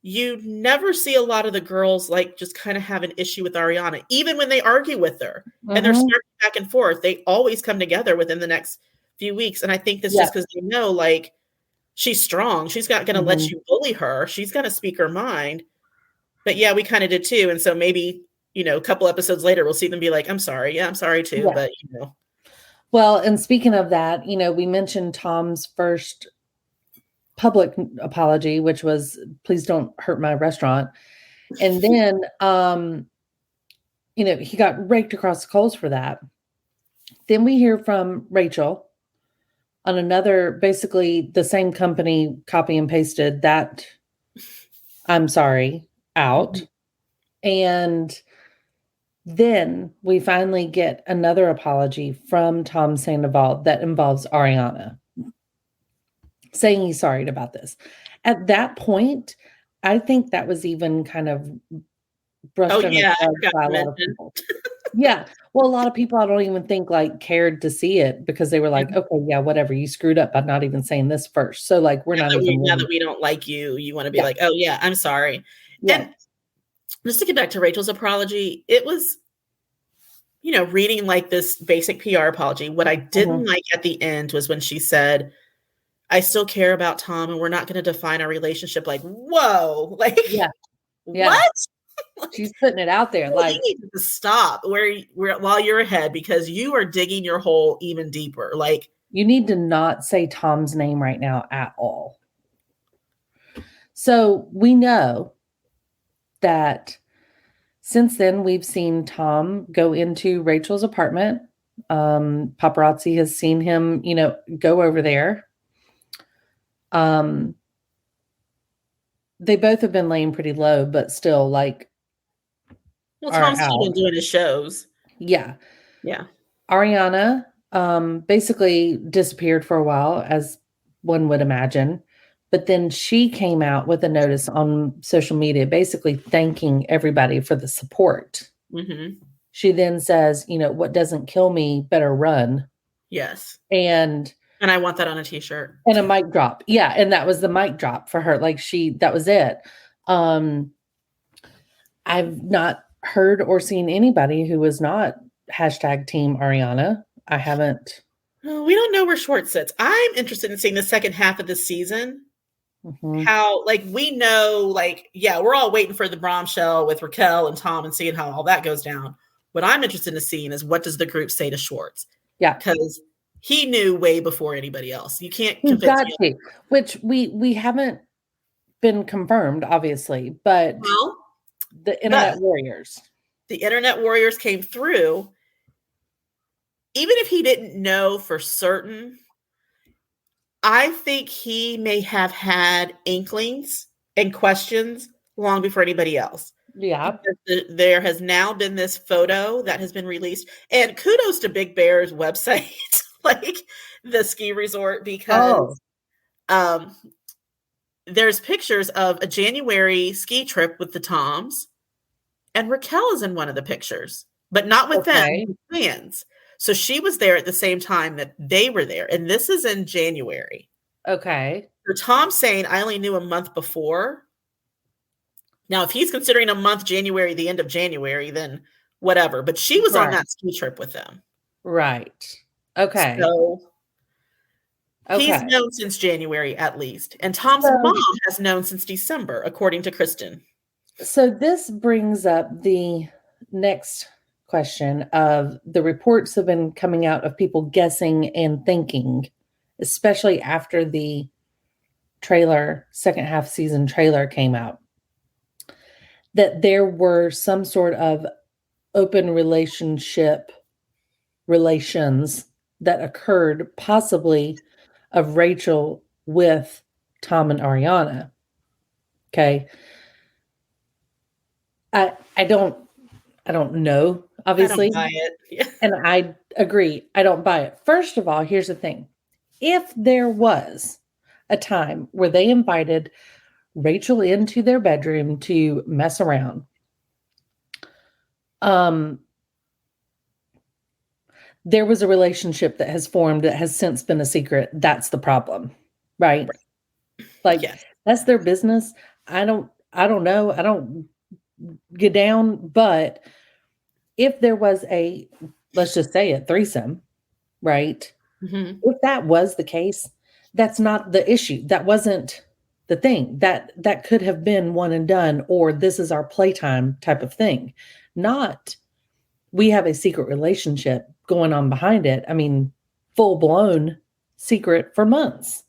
You never see a lot of the girls like just kind of have an issue with Ariana, even when they argue with her and they're starting back and forth. They always come together within the next few weeks. And I think this is because they know, like, she's strong. She's not going to let you bully her. She's going to speak her mind. But yeah, we kind of did too. And so maybe, you know, a couple episodes later, we'll see them be like, I'm sorry. Yeah, I'm sorry too. Yeah. But, you know. Well, and speaking of that, you know, we mentioned Tom's first public apology, which was, please don't hurt my restaurant. And then, you know, he got raked across the coals for that. Then we hear from Rachel on another, basically the same company copy and pasted that I'm sorry out. And then we finally get another apology from Tom Sandoval that involves Ariana saying he's sorry about this. At that point, I think that was even kind of brushed under the rug by a lot of people. Yeah. Well, a lot of people I don't even think like cared to see it because they were like, okay, yeah, whatever. You screwed up by not even saying this first. So like, we're not even. Now that we don't like you, you want to be like, oh yeah, I'm sorry. Yeah. And just to get back to Rachel's apology, it was, you know, reading like this basic PR apology. What I didn't like at the end was when she said, I still care about Tom and we're not going to define our relationship. Like, whoa, like, what? She's putting it out there. Like, you need to stop while you're ahead because you are digging your hole even deeper. Like, you need to not say Tom's name right now at all. So we know that since then we've seen Tom go into Rachel's apartment. Paparazzi has seen him, you know, go over there. They both have been laying pretty low, but still, like, well, Tom's still been doing his shows. Yeah. Yeah. Ariana basically disappeared for a while, as one would imagine. But then she came out with a notice on social media, basically thanking everybody for the support. She then says, you know, what doesn't kill me better run. Yes. And I want that on a t-shirt. And a mic drop. Yeah. And that was the mic drop for her. Like that was it. I've not heard or seen anybody who was not hashtag team Ariana. I haven't. We don't know where Schwartz sits. I'm interested in seeing the second half of the season. How, like, we know, like, yeah, we're all waiting for the bombshell with Raquel and Tom and seeing how all that goes down. What I'm interested in seeing is what does the group say to Schwartz? Yeah. Because he knew way before anybody else. You can't convince me. Which we haven't been confirmed, obviously, but the internet warriors. The internet warriors came through. Even if he didn't know for certain, I think he may have had inklings and questions long before anybody else. Yeah. There has now been this photo that has been released. And kudos to Big Bear's website, like the ski resort, because there's pictures of a January ski trip with the Toms. And Raquel is in one of the pictures, but not with them, fans. So she was there at the same time that they were there. And this is in January. Okay. So Tom's saying, I only knew a month before. Now, if he's considering a month, January, the end of January, then whatever. But she was on Right. that ski trip with them. Right. Okay. So he's Okay. known since January at least. And Tom's mom has known since December, according to Kristen. So this brings up the next question of the reports have been coming out of people guessing and thinking, especially after the trailer, second half season trailer came out, that there were some sort of open relations that occurred possibly of Rachel with Tom and Ariana. Okay. I don't know, obviously. I don't buy it. Yeah. And I agree. I don't buy it. First of all, here's the thing. If there was a time where they invited Rachel into their bedroom to mess around, there was a relationship that has formed that has since been a secret. That's the problem, right? Like, Yes. that's their business. I don't know. I don't get down, but if there was a, let's just say a threesome, right? Mhm. If that was the case, that's not the issue. That wasn't the thing. That could have been one and done, or this is our playtime type of thing. Not we have a secret relationship going on behind it. I mean, full blown secret for months.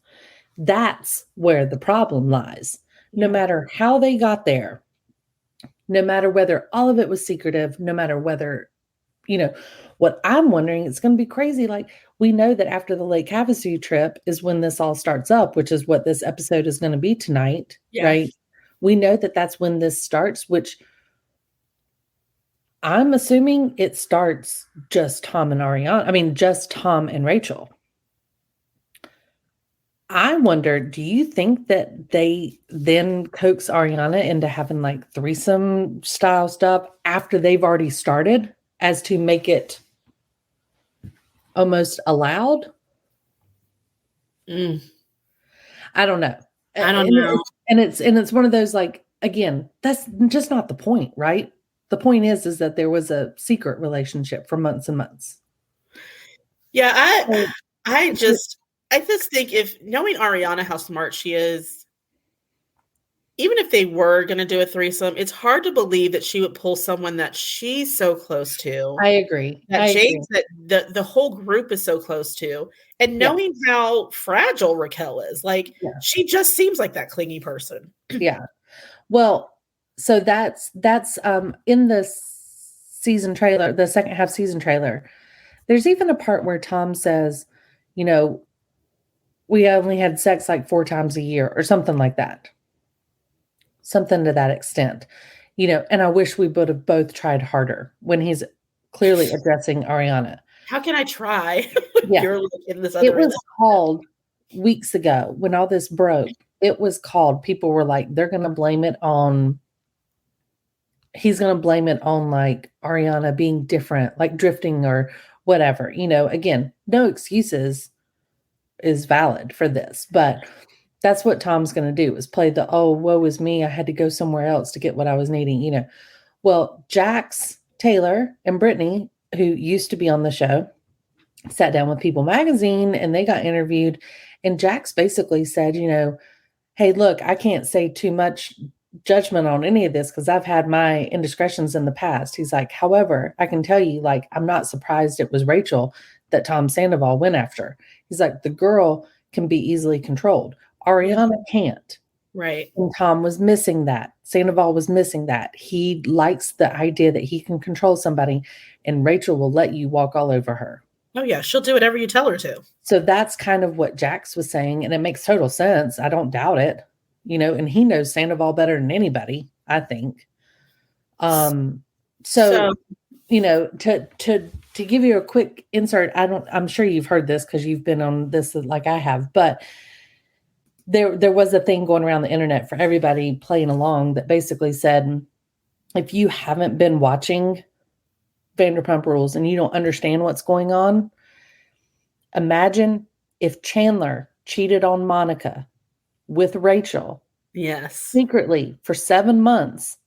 That's where the problem lies. No matter how they got there, no matter whether all of it was secretive, no matter whether, what I'm wondering, it's going to be crazy. Like, we know that after the Lake Havasu trip is when this all starts up, which is what this episode is going to be tonight, right? We know that that's when this starts, which I'm assuming it starts just Tom and Ariana. I mean, just Tom and Rachel. I wonder, do you think that they then coax Ariana into having like threesome style stuff after they've already started as to make it almost allowed? Mm. I don't know. I don't know. And it's one of those, like, again, that's just not the point, right? The point is that there was a secret relationship for months and months. Yeah, I just think, if knowing Ariana, how smart she is, even if they were going to do a threesome, it's hard to believe that she would pull someone that she's so close to. I agree. That James, that the whole group is so close to, and knowing how fragile Raquel is, like, she just seems like that clingy person. Yeah. Well, so that's in the season trailer, the second half season trailer. There's even a part where Tom says, we only had sex like 4 times a year or something like that. Something to that extent, and I wish we would have both tried harder, when he's clearly addressing Ariana. How can I try? Yeah. You're like in this other It was called weeks ago when all this broke. It was called, people were like, he's going to blame it on like Ariana being different, like drifting or whatever. Again, no excuses is valid for this, but that's what Tom's going to do, is play the, oh, woe is me, I had to go somewhere else to get what I was needing. Well, Jax Taylor and Brittany, who used to be on the show, sat down with People Magazine and they got interviewed, and Jax basically said, hey, look, I can't say too much judgment on any of this because I've had my indiscretions in the past. He's like, however, I can tell you, like, I'm not surprised it was Rachel that Tom Sandoval went after. He's like, the girl can be easily controlled. Ariana can't. Right. And Tom was missing that. Sandoval was missing that. He likes the idea that he can control somebody, and Rachel will let you walk all over her. Oh, yeah. She'll do whatever you tell her to. So that's kind of what Jax was saying, and it makes total sense. I don't doubt it. And he knows Sandoval better than anybody, I think. So to give you a quick insert, I'm sure you've heard this because you've been on this like I have, but there was a thing going around the internet for everybody playing along that basically said, if you haven't been watching Vanderpump Rules and you don't understand what's going on, imagine if Chandler cheated on Monica with Rachel Yes. secretly for 7 months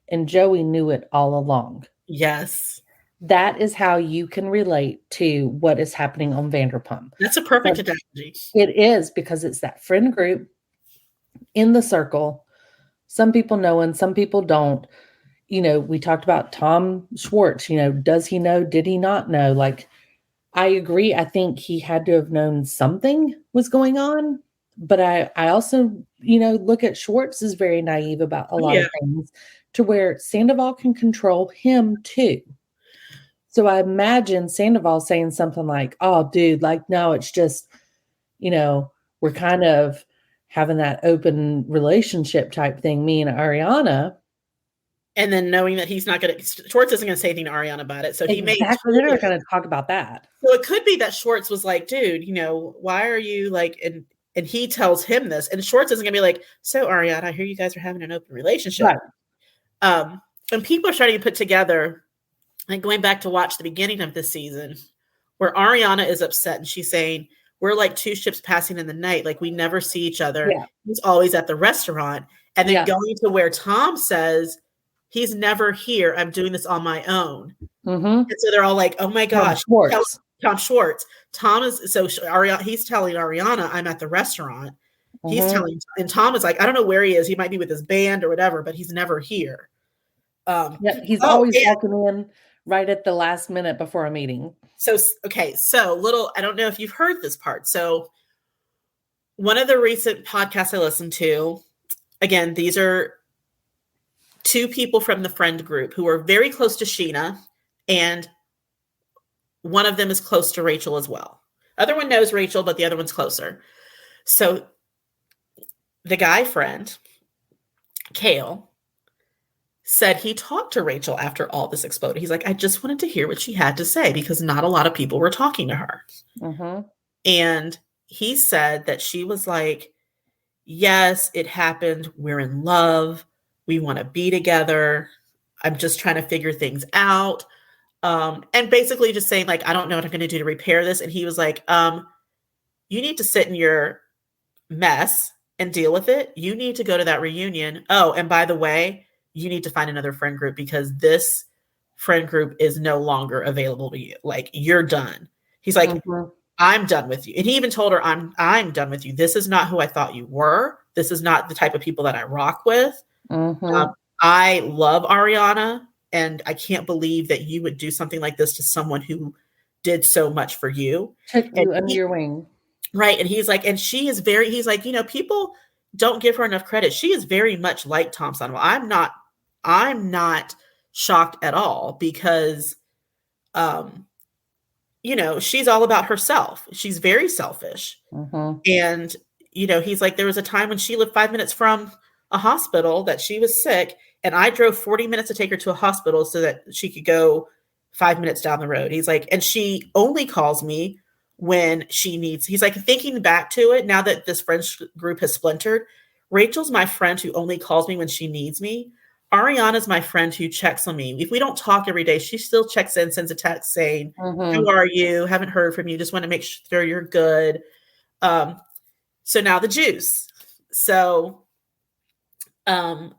and Joey knew it all along. Yes. That is how you can relate to what is happening on Vanderpump. That's a perfect But analogy. it is, because it's that friend group in the circle. Some people know and some people don't. We talked about Tom Schwartz, does he know? Did he not know? Like, I agree. I think he had to have known something was going on. But I also, look at Schwartz is very naive about a lot of things, to where Sandoval can control him too. So I imagine Sandoval saying something like, oh, dude, like, no, it's just, we're kind of having that open relationship type thing, me and Ariana. And then knowing that he's not going to, Schwartz isn't going to say anything to Ariana about it. So he may. Exactly. They're not going to talk about that. So it could be that Schwartz was like, dude, why are you like, and he tells him this, and Schwartz isn't going to be like, so Ariana, I hear you guys are having an open relationship. Right. And people are starting to put together, like going back to watch the beginning of this season, where Ariana is upset and she's saying, we're like two ships passing in the night. Like we never see each other. Yeah. He's always at the restaurant. And then going to where Tom says, he's never here. I'm doing this on my own. Mm-hmm. And so they're all like, oh my gosh. Tom Schwartz. Tom is, so he's telling Ariana, I'm at the restaurant. Mm-hmm. He's telling, and Tom is like, I don't know where he is. He might be with his band or whatever, but he's never here. He's always walking in right at the last minute before a meeting. So, okay. So I don't know if you've heard this part. So one of the recent podcasts I listened to, again, these are two people from the friend group who are very close to Sheena, and one of them is close to Rachel as well. Other one knows Rachel, but the other one's closer. So the guy friend, Kale, said he talked to Rachel after all this exploded. He's like, I just wanted to hear what she had to say because not a lot of people were talking to her. Mm-hmm. And he said that she was like, yes, it happened. We're in love. We want to be together. I'm just trying to figure things out. And basically just saying like, I don't know what I'm going to do to repair this. And he was like, you need to sit in your mess and deal with it. You need to go to that reunion. Oh, and by the way, you need to find another friend group because this friend group is no longer available to you. Like you're done. He's like, mm-hmm. I'm done with you. And he even told her, I'm done with you. This is not who I thought you were. This is not the type of people that I rock with. Mm-hmm. I love Ariana, and I can't believe that you would do something like this to someone who did so much for you. Took you under your wing. Right. And he's like, and she is very, he's like, people don't give her enough credit. She is very much like Tom Sandoval. I'm not shocked at all because, she's all about herself. She's very selfish. Mm-hmm. And, he's like, there was a time when she lived 5 minutes from a hospital that she was sick. And I drove 40 minutes to take her to a hospital so that she could go 5 minutes down the road. He's like, and she only calls me when she needs, he's like, thinking back to it now that this friends group has splintered, Rachel's my friend who only calls me when she needs me. Ariana's my friend who checks on me. If we don't talk every day, she still checks in, sends a text saying, mm-hmm. How are you? Haven't heard from you. Just want to make sure you're good. So now the juice. So the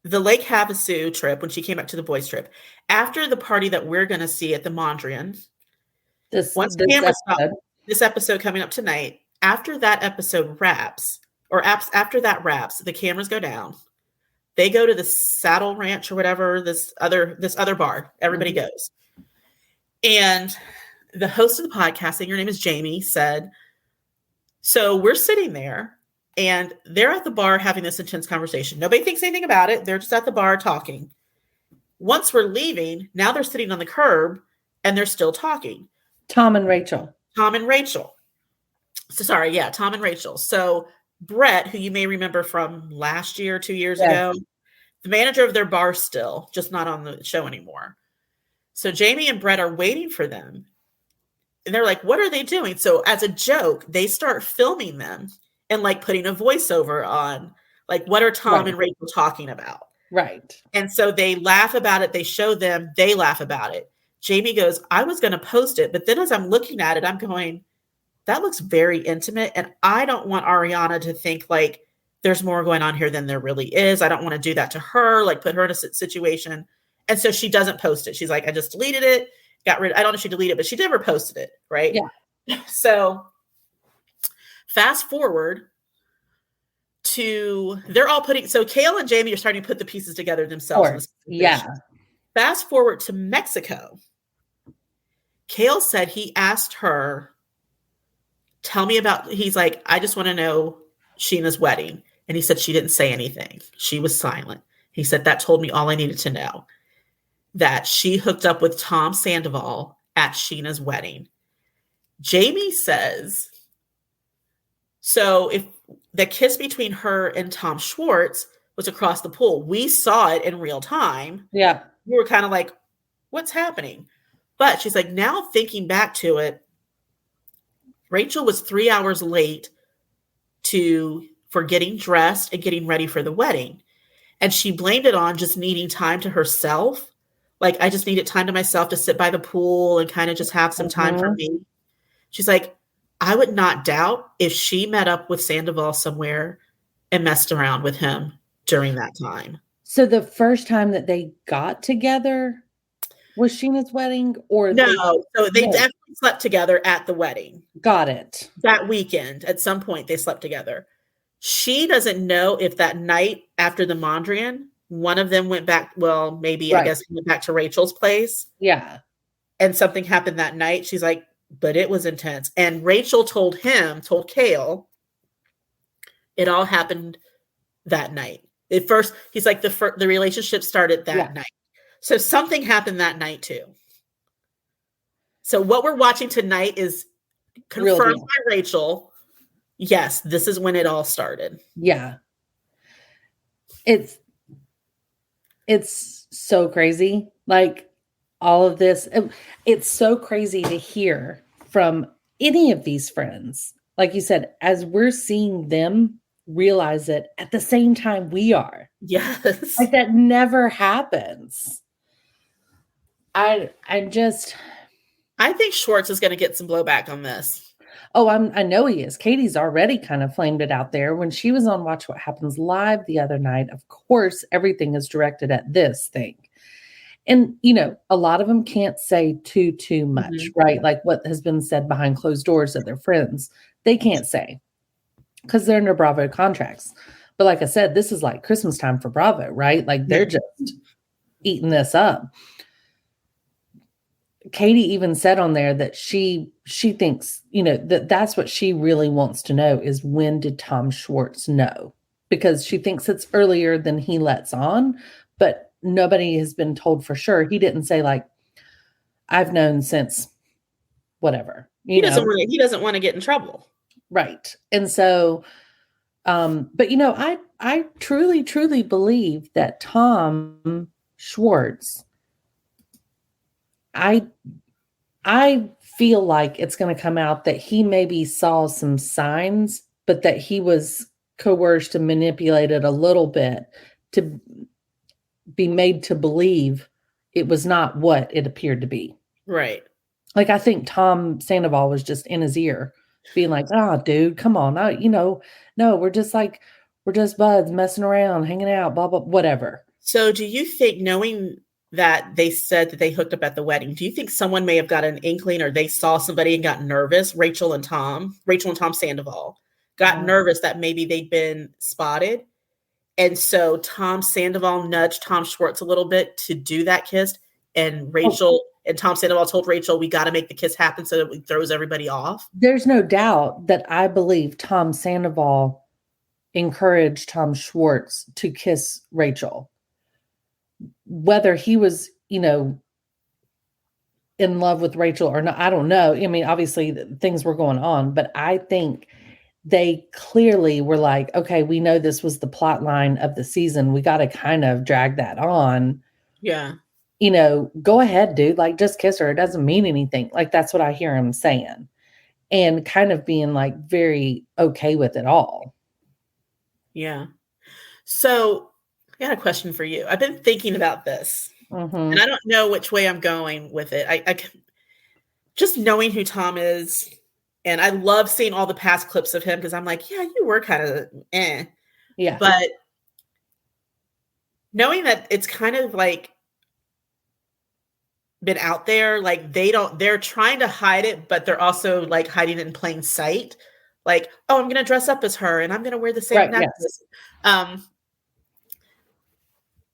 Lake Havasu trip, when she came back to the boys trip, after the party that we're going to see at the Mondrian, this episode coming up tonight, after that episode wraps, after that wraps, the cameras go down. They go to the Saddle Ranch or whatever, this other bar. Everybody mm-hmm. goes. And the host of the podcast, and your name is Jamie, said, so we're sitting there and they're at the bar having this intense conversation. Nobody thinks anything about it. They're just at the bar talking. Once we're leaving, now they're sitting on the curb and they're still talking. Tom and Rachel. Tom and Rachel. So Brett, who you may remember from last year, 2 years ago, the manager of their bar still, just not on the show anymore. So Jamie and Brett are waiting for them. And they're like, what are they doing? So as a joke, they start filming them and like putting a voiceover on, like, what are Tom and Rachel talking about? Right. And so they laugh about it. They show them, they laugh about it. Jamie goes, I was going to post it. But then as I'm looking at it, I'm going, that looks very intimate. And I don't want Ariana to think like there's more going on here than there really is. I don't want to do that to her, like put her in a situation. And so she doesn't post it. She's like, I just deleted it, got rid. I don't know if she deleted it, but she never posted it. Right. Yeah. So fast forward to, they're all putting, so Kale and Jamie are starting to put the pieces together themselves. Yeah. Fast forward to Mexico. Kale said he asked her, tell me about, he's like, I just want to know Sheena's wedding. And he said she didn't say anything. She was silent. He said that told me all I needed to know. That she hooked up with Tom Sandoval at Sheena's wedding. Jamie says, so if the kiss between her and Tom Schwartz was across the pool, we saw it in real time. Yeah. We were kind of like, what's happening? But she's like, now thinking back to it, Rachel was 3 hours late for getting dressed and getting ready for the wedding. And she blamed it on just needing time to herself. Like, I just needed time to myself to sit by the pool and kind of just have some time for me. She's like, I would not doubt if she met up with Sandoval somewhere and messed around with him during that time. So the first time that they got together was Sheena's wedding, or no? So they definitely slept together at the wedding. Got it. That weekend, at some point, they slept together. She doesn't know if that night after the Mondrian, one of them went back. Well, maybe I guess went back to Rachel's place. Yeah, and something happened that night. She's like, but it was intense. And Rachel told Kale, it all happened that night. At first, he's like, the relationship started that night. So something happened that night too. So what we're watching tonight is confirmed by Rachel. Yes, this is when it all started. Yeah. It's so crazy. Like all of this, it's so crazy to hear from any of these friends. Like you said, as we're seeing them realize it at the same time we are. Yes. Like that never happens. I think Schwartz is going to get some blowback on this. Oh, I know he is. Katie's already kind of flamed it out there. When she was on Watch What Happens Live the other night, of course, everything is directed at this thing. And, a lot of them can't say too much, right? Like what has been said behind closed doors of their friends. They can't say because they're under Bravo contracts. But like I said, this is like Christmas time for Bravo, right? Like they're just eating this up. Katie even said on there that she thinks, that's what she really wants to know is when did Tom Schwartz know? Because she thinks it's earlier than he lets on, but nobody has been told for sure. He didn't say like, I've known since whatever. He doesn't want to get in trouble. Right. And so, but I truly believe that Tom Schwartz, I feel like it's going to come out that he maybe saw some signs, but that he was coerced and manipulated a little bit to be made to believe it was not what it appeared to be. Right. Like, I think Tom Sandoval was just in his ear being like, dude, come on. No, we're just buds messing around, hanging out, blah, blah, whatever. So do you think, knowing that they said that they hooked up at the wedding, do you think someone may have got an inkling or they saw somebody and got nervous? Rachel and Tom Sandoval got nervous that maybe they'd been spotted. And so Tom Sandoval nudged Tom Schwartz a little bit to do that kiss. And and Tom Sandoval told Rachel, we got to make the kiss happen so that it throws everybody off. There's no doubt that I believe Tom Sandoval encouraged Tom Schwartz to kiss Rachel. Whether he was, in love with Rachel or not, I don't know. I mean, obviously things were going on, but I think they clearly were like, okay, we know this was the plot line of the season. We got to kind of drag that on. Yeah. Go ahead, dude. Like, just kiss her. It doesn't mean anything. Like, that's what I hear him saying. And kind of being like very okay with it all. Yeah. So I got a question for you. I've been thinking about this, Mm-hmm. and I don't know which way I'm going with it. Just knowing who Tom is, and I love seeing all the past clips of him because I'm like, yeah, you were kind of Yeah. but knowing that it's kind of like been out there, like they're trying to hide it, but they're also like hiding it in plain sight. Like, oh, I'm gonna dress up as her and I'm gonna wear the same Right, necklace. yes.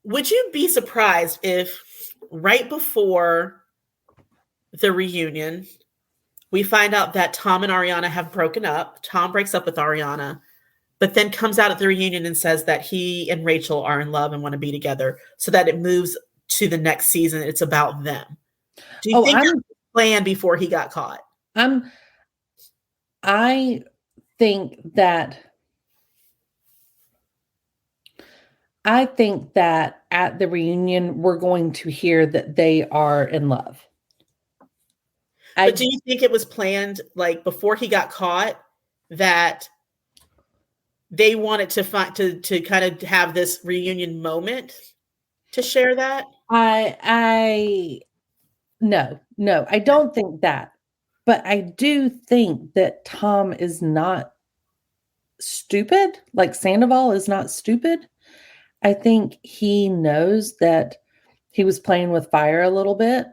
Would you be surprised if right before the reunion, we find out that Tom and Ariana have broken up? Tom breaks up with Ariana, but then comes out at the reunion and says that he and Rachel are in love and want to be together, so that it moves to the next season. It's about them. Do you think that was planned before he got caught? I think that at the reunion, we're going to hear that they are in love. But do you think it was planned, like before he got caught, that they wanted to find to kind of have this reunion moment to share that? No, I don't think that. But I do think that Tom is not stupid. Like Sandoval is not stupid. I think he knows that he was playing with fire a little bit.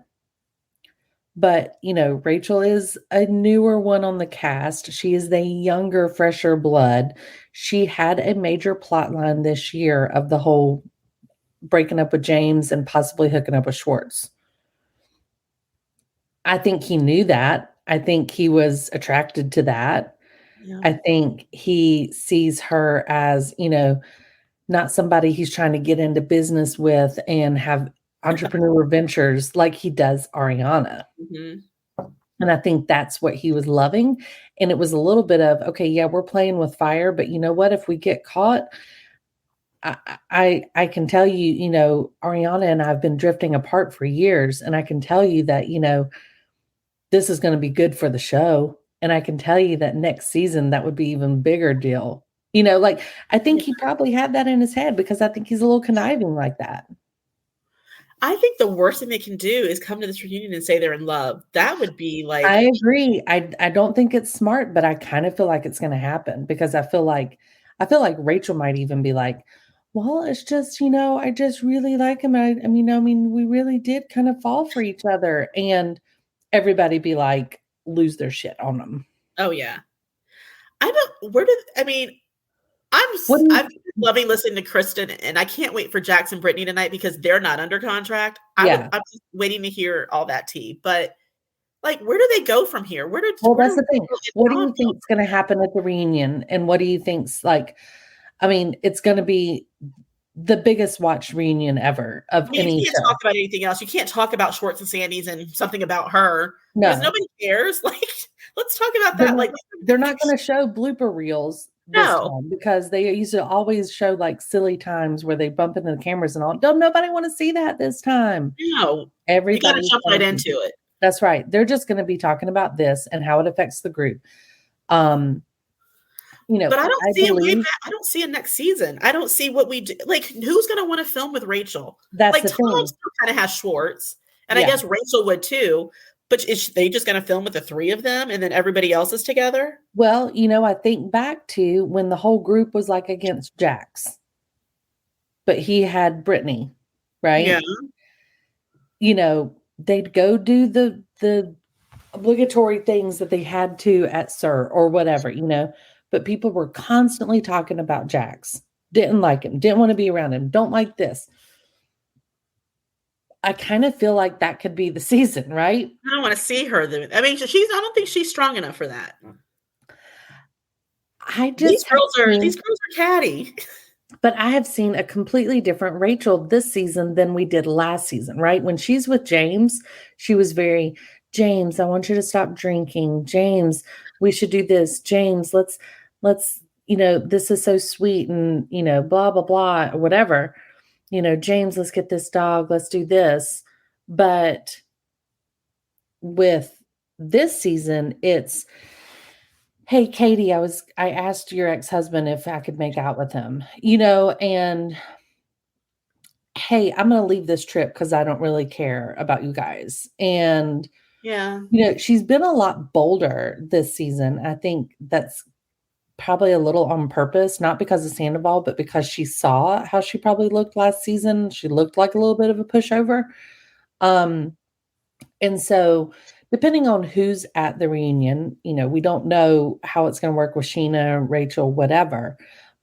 But, Rachel is a newer one on the cast. She is the younger, fresher blood. She had a major plot line this year of the whole breaking up with James and possibly hooking up with Schwartz. I think he knew that. I think he was attracted to that. Yeah. I think he sees her as, not somebody he's trying to get into business with and have entrepreneur ventures like he does Ariana. Mm-hmm. And I think that's what he was loving. And it was a little bit of, okay, yeah, we're playing with fire, but you know what? If we get caught, I can tell you, Ariana and I have been drifting apart for years. And I can tell you that, this is going to be good for the show. And I can tell you that next season, that would be even bigger deal. I think he probably had that in his head because I think he's a little conniving like that. I think the worst thing they can do is come to this reunion and say they're in love. That would be like... I agree. I don't think it's smart, but I kind of feel like it's going to happen because I feel like Rachel might even be like, well, it's just, I just really like him. I mean, we really did kind of fall for each other, and everybody be like, lose their shit on them. Oh yeah. I'm loving listening to Kristen, and I can't wait for Jax and Brittany tonight because they're not under contract. I'm just waiting to hear all that tea. But like, where do they go from here? That's the thing. What do you think is going to happen at the reunion? And what do you think's it's going to be the biggest watch reunion ever of any show. You can't talk about anything else. You can't talk about Schwartz and Sandy's and something about her. No. Because nobody cares. Like, let's talk about that. They're not going to show blooper reels this time because they used to always show like silly times where they bump into the cameras and all. Don't nobody want to see that this time. No. Everybody got to jump right into it. That's right. They're just going to be talking about this and how it affects the group. But I don't see I don't see a next season. I don't see what we do. Like, who's going to want to film with Rachel? That's like the Tom thing. still kind of has Schwartz, and I guess Rachel would too. But is they just going to film with the three of them, and then everybody else is together? Well, I think back to when the whole group was like against Jax, but he had Brittany, right? Yeah. They'd go do the obligatory things that they had to at SUR or whatever, But people were constantly talking about Jax. Didn't like him. Didn't want to be around him. Don't like this. I kind of feel like that could be the season, right? I don't want to see her. I don't think she's strong enough for that. These girls are catty. But I have seen a completely different Rachel this season than we did last season, right? When she's with James, she was very, James, I want you to stop drinking. James, we should do this. James, let's, this is so sweet and, blah, blah, blah, whatever. James, let's get this dog. Let's do this. But with this season, it's, hey, Katie, I asked your ex-husband if I could make out with him, and hey, I'm going to leave this trip because I don't really care about you guys. And, Yeah. she's been a lot bolder this season. I think that's probably a little on purpose, not because of Sandoval, but because she saw how she probably looked last season. She looked like a little bit of a pushover. And so depending on who's at the reunion, we don't know how it's going to work with Sheena, Rachel, whatever,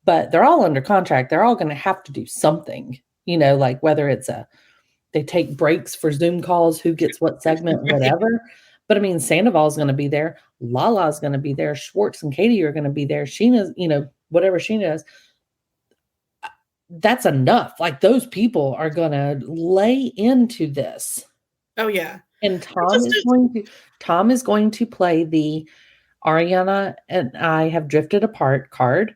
but they're all under contract. They're all going to have to do something, like whether it's they take breaks for Zoom calls, who gets what segment, whatever. But I mean, Sandoval's going to be there. Lala's going to be there. Schwartz and Katie are going to be there. Sheena's, whatever Sheena does. That's enough. Like those people are going to lay into this. Oh yeah. And Tom is going to play the Ariana and I have drifted apart card.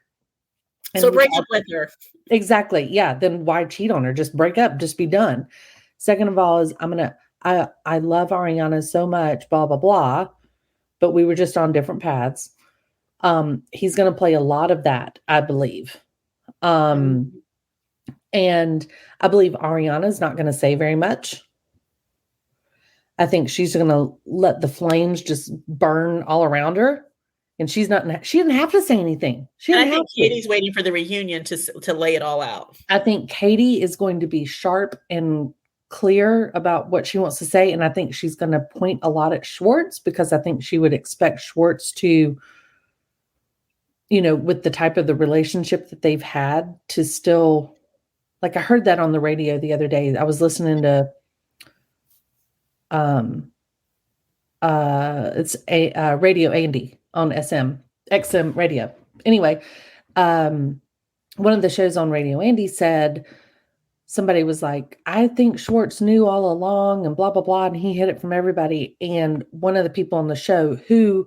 And so break up with her. Exactly. Yeah. Then why cheat on her? Just break up. Just be done. Second of all is I love Ariana so much, blah, blah, blah. But we were just on different paths. He's going to play a lot of that, I believe. And I believe Ariana's not going to say very much. I think she's going to let the flames just burn all around her. And she didn't have to say anything. I think Katie's waiting for the reunion to lay it all out. I think Katie is going to be sharp and clear about what she wants to say. And I think she's going to point a lot at Schwartz because I think she would expect Schwartz to, with the type of the relationship that they've had to still, like I heard that on the radio the other day. I was listening to it's a Radio Andy on XM radio. Anyway, one of the shows on Radio Andy said somebody was like, I think Schwartz knew all along and blah, blah, blah. And he hid it from everybody. And one of the people on the show who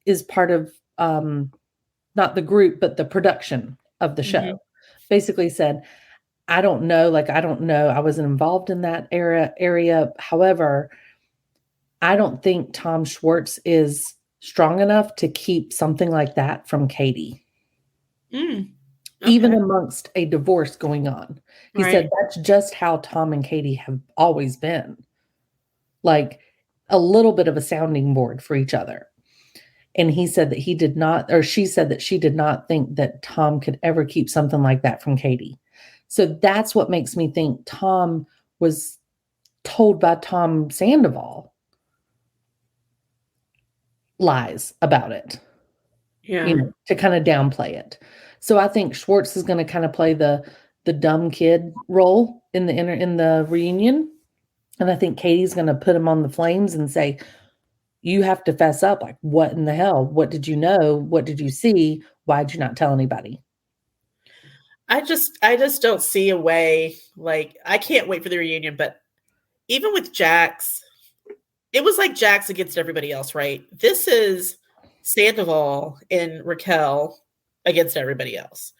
is part of not the group, but the production of the show basically said, I don't know. I wasn't involved in that area. However, I don't think Tom Schwartz is strong enough to keep something like that from Katie. Okay. Even amongst a divorce going on. He said that's just how Tom and Katie have always been. Like a little bit of a sounding board for each other. And he said that she said that she did not think that Tom could ever keep something like that from Katie. So that's what makes me think Tom was told by Tom Sandoval lies about it. Yeah. To kind of downplay it. So I think Schwartz is going to kind of play the dumb kid role in the reunion. And I think Katie's going to put him on the flames and say, you have to fess up. Like, what in the hell? What did you know? What did you see? Why did you not tell anybody? I just don't see a way. Like, I can't wait for the reunion, but even with Jax, it was like Jax against everybody else, right? This is Sandoval and Raquel against everybody else.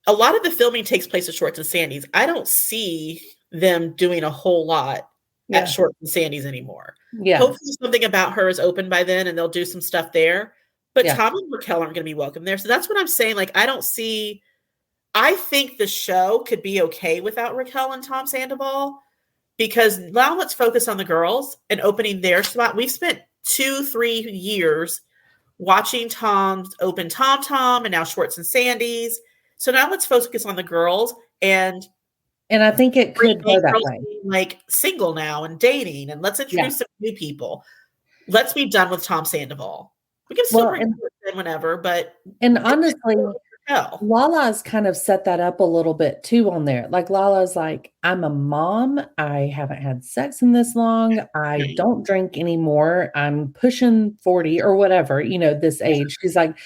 A lot of the filming takes place at Schwartz and Sandy's. I don't see them doing a whole lot at Schwartz and Sandy's anymore. Yeah. Hopefully something about her is open by then and they'll do some stuff there. But Tom and Raquel aren't going to be welcome there. So that's what I'm saying. Like, I think the show could be okay without Raquel and Tom Sandoval because now let's focus on the girls and opening their spot. We've spent 2-3 years watching Tom's open Tom and now Schwartz and Sandy's. So now let's focus on the girls and I think it could go that way. Like single now and dating and let's introduce some new people. Let's be done with Tom Sandoval. We can still bring him whenever, but honestly, Lala's kind of set that up a little bit too on there. Like Lala's like, I'm a mom. I haven't had sex in this long. I don't drink anymore. I'm pushing 40 or whatever, this age. She's like,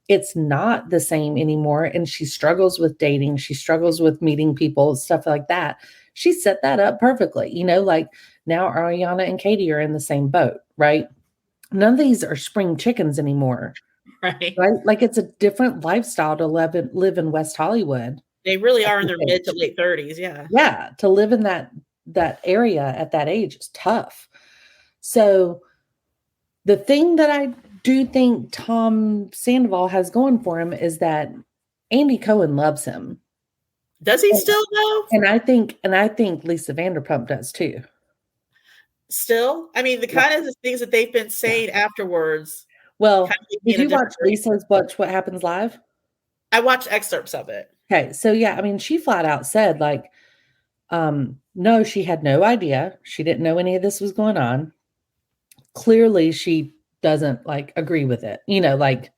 it's not the same anymore. And she struggles with dating. She struggles with meeting people, stuff like that. She set that up perfectly. Like now Ariana and Katie are in the same boat, right? None of these are spring chickens anymore. Right. Like it's a different lifestyle to live in West Hollywood. They really are in their mid to late 30s. Yeah. Yeah. To live in that area at that age is tough. So the thing that I do think Tom Sandoval has going for him is that Andy Cohen loves him. Does he still though? And I think Lisa Vanderpump does too. Still? I mean, the kind of things that they've been saying afterwards. Well, kind of make did me in a you watch different place. Lisa's Watch What Happens Live? I watched excerpts of it. Okay, so yeah, I mean, she flat out said like, no, she had no idea. She didn't know any of this was going on. Clearly, she doesn't like agree with it. You know, like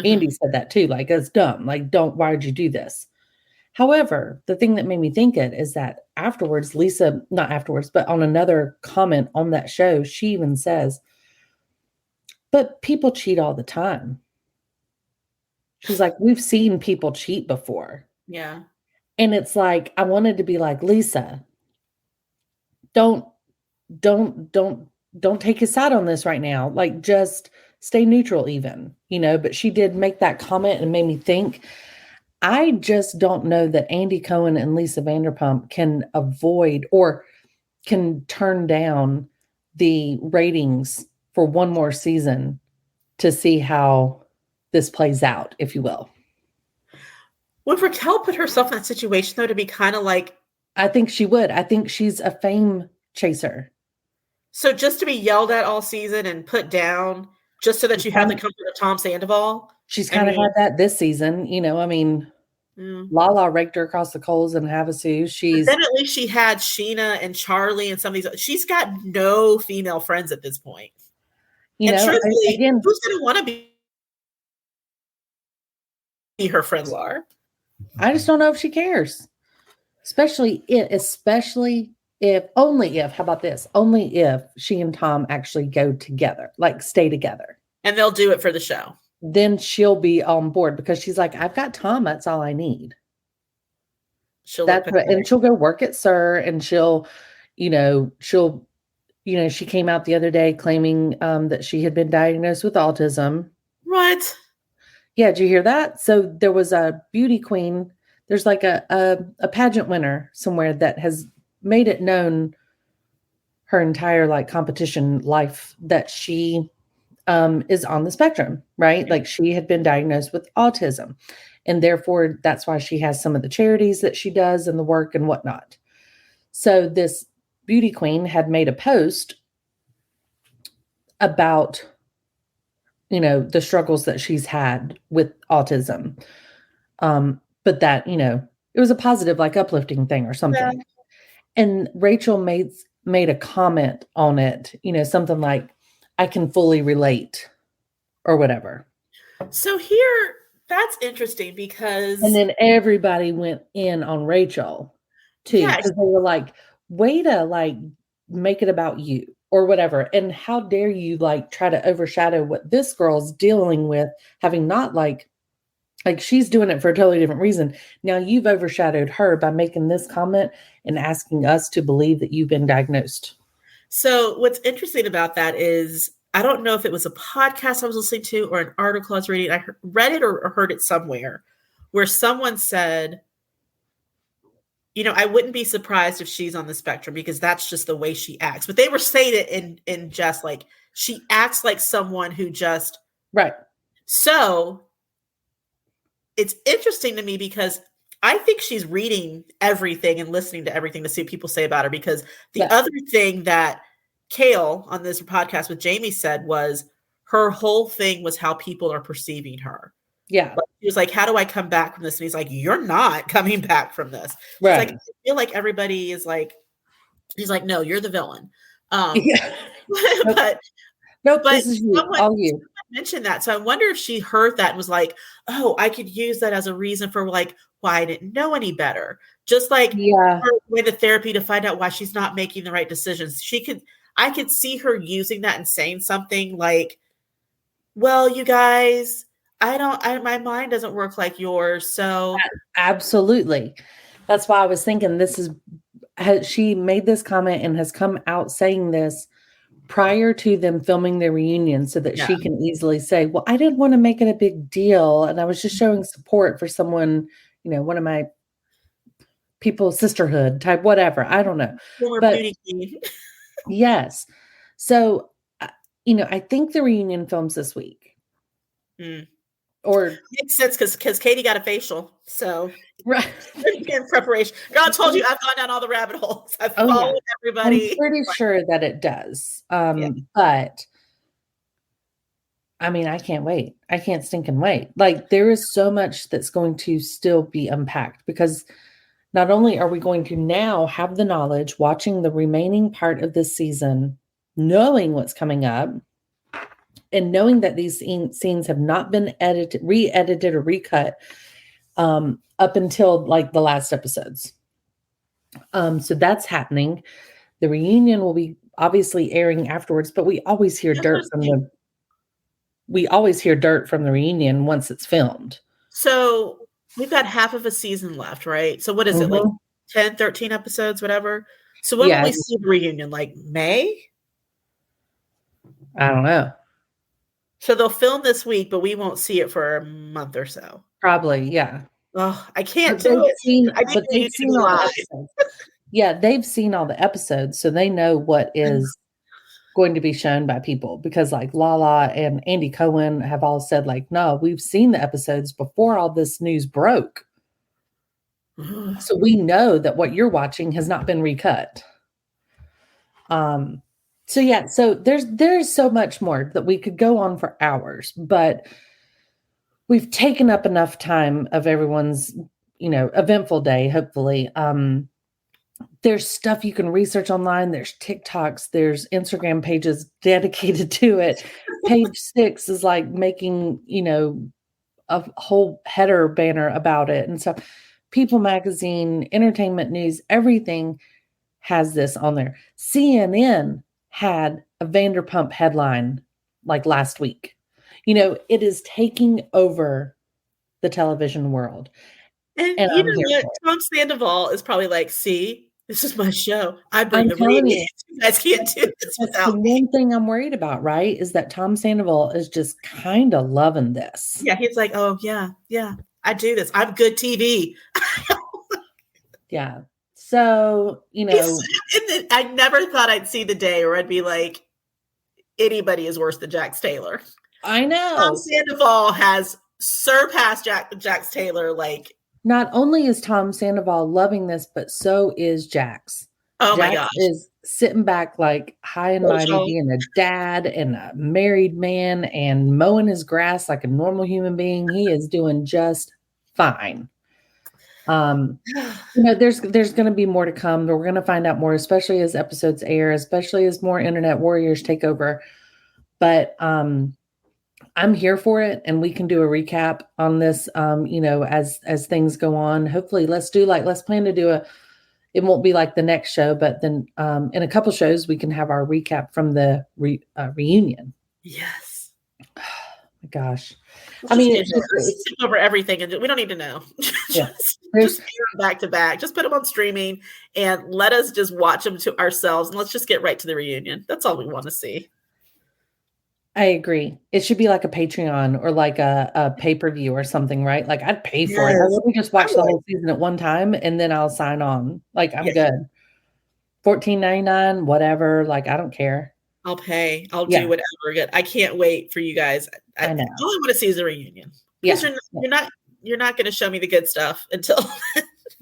Andy said that too. Like, it's dumb. Like, why'd you do this? However, the thing that made me think it is that afterwards, Lisa, not afterwards, but on another comment on that show, she even says, but people cheat all the time. She's like, we've seen people cheat before. Yeah. And it's like, I wanted to be like, Lisa, don't take his side on this right now. Like, just stay neutral even, you know, but she did make that comment and made me think. I just don't know that Andy Cohen and Lisa Vanderpump can avoid or can turn down the ratings for one more season to see how this plays out, if you will. Would Raquel put herself in that situation though to be kind of like? I think she would. I think she's a fame chaser. So just to be yelled at all season and put down just so that you have the comfort of Tom Sandoval? She's kind of had that this season, you know, I mean, Lala raked her across the coals in Havasu. Then at least she had Sheena and Charlie and some of these. She's got no female friends at this point. You know, truthfully, again, who's going to want to be her friend, Laura? I just don't know if she cares. Especially if, only if, how about this? Only if she and Tom actually go together, like stay together. And they'll do it for the show. Then she'll be on board because she's like, I've got Tom. That's all I need. And she'll go work at SUR and she came out the other day claiming that she had been diagnosed with autism. What? Yeah. Did you hear that? So there was a beauty queen. There's like a pageant winner somewhere that has made it known her entire like competition life that she is on the spectrum, right? Like she had been diagnosed with autism, and therefore that's why she has some of the charities that she does and the work and whatnot. So this beauty queen had made a post about, you know, the struggles that she's had with autism. But that, you know, it was a positive, like uplifting thing or something. Yeah. And Rachel made a comment on it, you know, something like, I can fully relate or whatever. So here, that's interesting because... And then everybody went in on Rachel too. Because they were like, way to like make it about you or whatever. And how dare you like try to overshadow what this girl's dealing with, having not like she's doing it for a totally different reason. Now you've overshadowed her by making this comment and asking us to believe that you've been diagnosed. So what's interesting about that is, I don't know if it was a podcast I was listening to or an article I was reading. I read it or heard it somewhere where someone said, you know, I wouldn't be surprised if she's on the spectrum because that's just the way she acts. But they were saying it in just like, she acts like someone who just... Right. So it's interesting to me because I think she's reading everything and listening to everything to see what people say about her, because the other thing that Kale on this podcast with Jamie said was her whole thing was how people are perceiving her. Yeah. Like, he was like, how do I come back from this? And he's like, you're not coming back from this. Right. Like, I feel like everybody is like, he's like, no, you're the villain. Yeah. But this is you, all you. Mentioned that. So I wonder if she heard that and was like, oh, I could use that as a reason for like why I didn't know any better. Just like her way to therapy to find out why she's not making the right decisions. I could see her using that and saying something like, well, you guys, my mind doesn't work like yours. So absolutely. That's why I was thinking she made this comment and has come out saying this prior to them filming their reunion so that she can easily say, well, I didn't want to make it a big deal. And I was just showing support for someone, you know, one of my people's sisterhood type, whatever. I don't know. Yes. So, you know, I think the reunion films this week. Or Makes sense because Katie got a facial. So right. in preparation. Girl, I told you I've gone down all the rabbit holes. I've Oh, yeah. followed everybody. I'm pretty sure that it does. Yeah. But I mean, I can't wait. I can't stinking wait. Like, there is so much that's going to still be unpacked because not only are we going to now have the knowledge watching the remaining part of this season, knowing what's coming up, and knowing that these scenes have not been re-edited or recut up until like the last episodes. So that's happening. The reunion will be obviously airing afterwards, but we always hear dirt from the reunion once it's filmed. So we've got half of a season left, right? So what is it, like 10, 13 episodes, whatever? So when will we see the reunion? Like May? I don't know. So they'll film this week, but we won't see it for a month or so. Probably, yeah. Oh, I can't do it. But they've seen all the episodes. Yeah, they've seen all the episodes, so they know what is going to be shown by people, because like Lala and Andy Cohen have all said like, no, we've seen the episodes before all this news broke. So we know that what you're watching has not been recut. So yeah, so there's so much more that we could go on for hours, but we've taken up enough time of everyone's, eventful day, hopefully. There's stuff you can research online. There's TikToks, there's Instagram pages dedicated to it. Page 6 is like making, a whole header banner about it. And so People Magazine, Entertainment News, everything has this on there. CNN had a Vanderpump headline like last week. It is taking over the television world. And you know what? Tom Sandoval is probably like, see, this is my show. I bring the reunion. You guys can't do this without me. One thing I'm worried about, right, is that Tom Sandoval is just kind of loving this. Yeah, he's like, oh, yeah, I do this. I'm good TV. Yeah. So, I never thought I'd see the day where I'd be like, anybody is worse than Jax Taylor. I know. Tom Sandoval has surpassed Jax Taylor. Like, not only is Tom Sandoval loving this, but so is Jax. Oh Jax my gosh. is sitting back like high and mighty, being a dad and a married man and mowing his grass like a normal human being. He is doing just fine. There's going to be more to come. We're going to find out more, especially as episodes air, especially as more internet warriors take over. But I'm here for it, and we can do a recap on this, as things go on. Hopefully, let's plan to do it won't be like the next show, but then in a couple shows, we can have our recap from the reunion. Yes. Oh, my gosh. Let's skip over everything, and we don't need to know. just back to back. Just put them on streaming, and let us just watch them to ourselves, and let's just get right to the reunion. That's all we want to see. I agree. It should be like a Patreon or like a pay-per-view or something, right? Like I'd pay for it. Let me just watch the whole season at one time and then I'll sign on. Like I'm good. $14.99, whatever. Like I don't care. I'll pay. I'll do whatever. Good. I can't wait for you guys. I know. All I want to see is a reunion. Because you're not going to show me the good stuff until.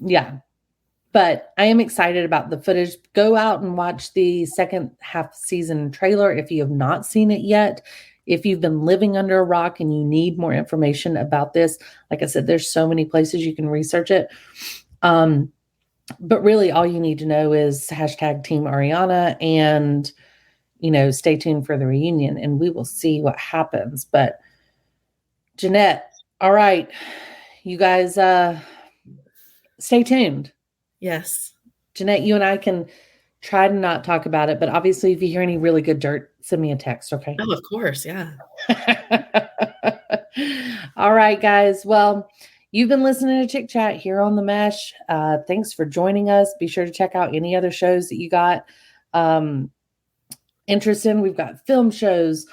Yeah. But I am excited about the footage. Go out and watch the second half season trailer if you have not seen it yet. If you've been living under a rock and you need more information about this, like I said, there's so many places you can research it. But really all you need to know is hashtag Team Ariana and, stay tuned for the reunion and we will see what happens. But Jeanette, all right, you guys stay tuned. Yes. Jeanette, you and I can try to not talk about it, but obviously if you hear any really good dirt, send me a text, okay? Oh, of course, yeah. All right, guys. Well, you've been listening to Chick Chat here on The Mesh. Thanks for joining us. Be sure to check out any other shows that you got interest in. We've got film shows,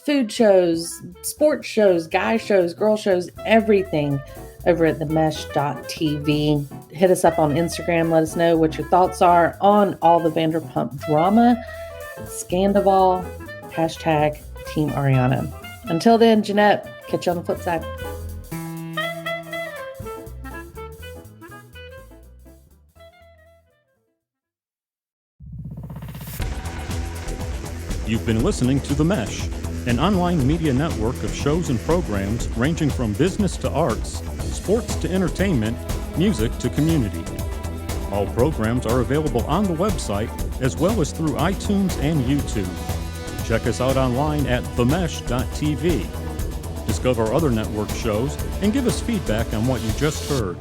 food shows, sports shows, guy shows, girl shows, everything over at themesh.tv. Hit us up on Instagram. Let us know what your thoughts are on all the Vanderpump drama. Scandival, hashtag Team Ariana. Until then, Jeanette, Catch you on the flip side. You've been listening to The Mesh, an online media network of shows and programs ranging from business to arts, sports to entertainment, music to community. All programs are available on the website as well as through iTunes and YouTube. Check us out online at themesh.tv. Discover other network shows and give us feedback on what you just heard.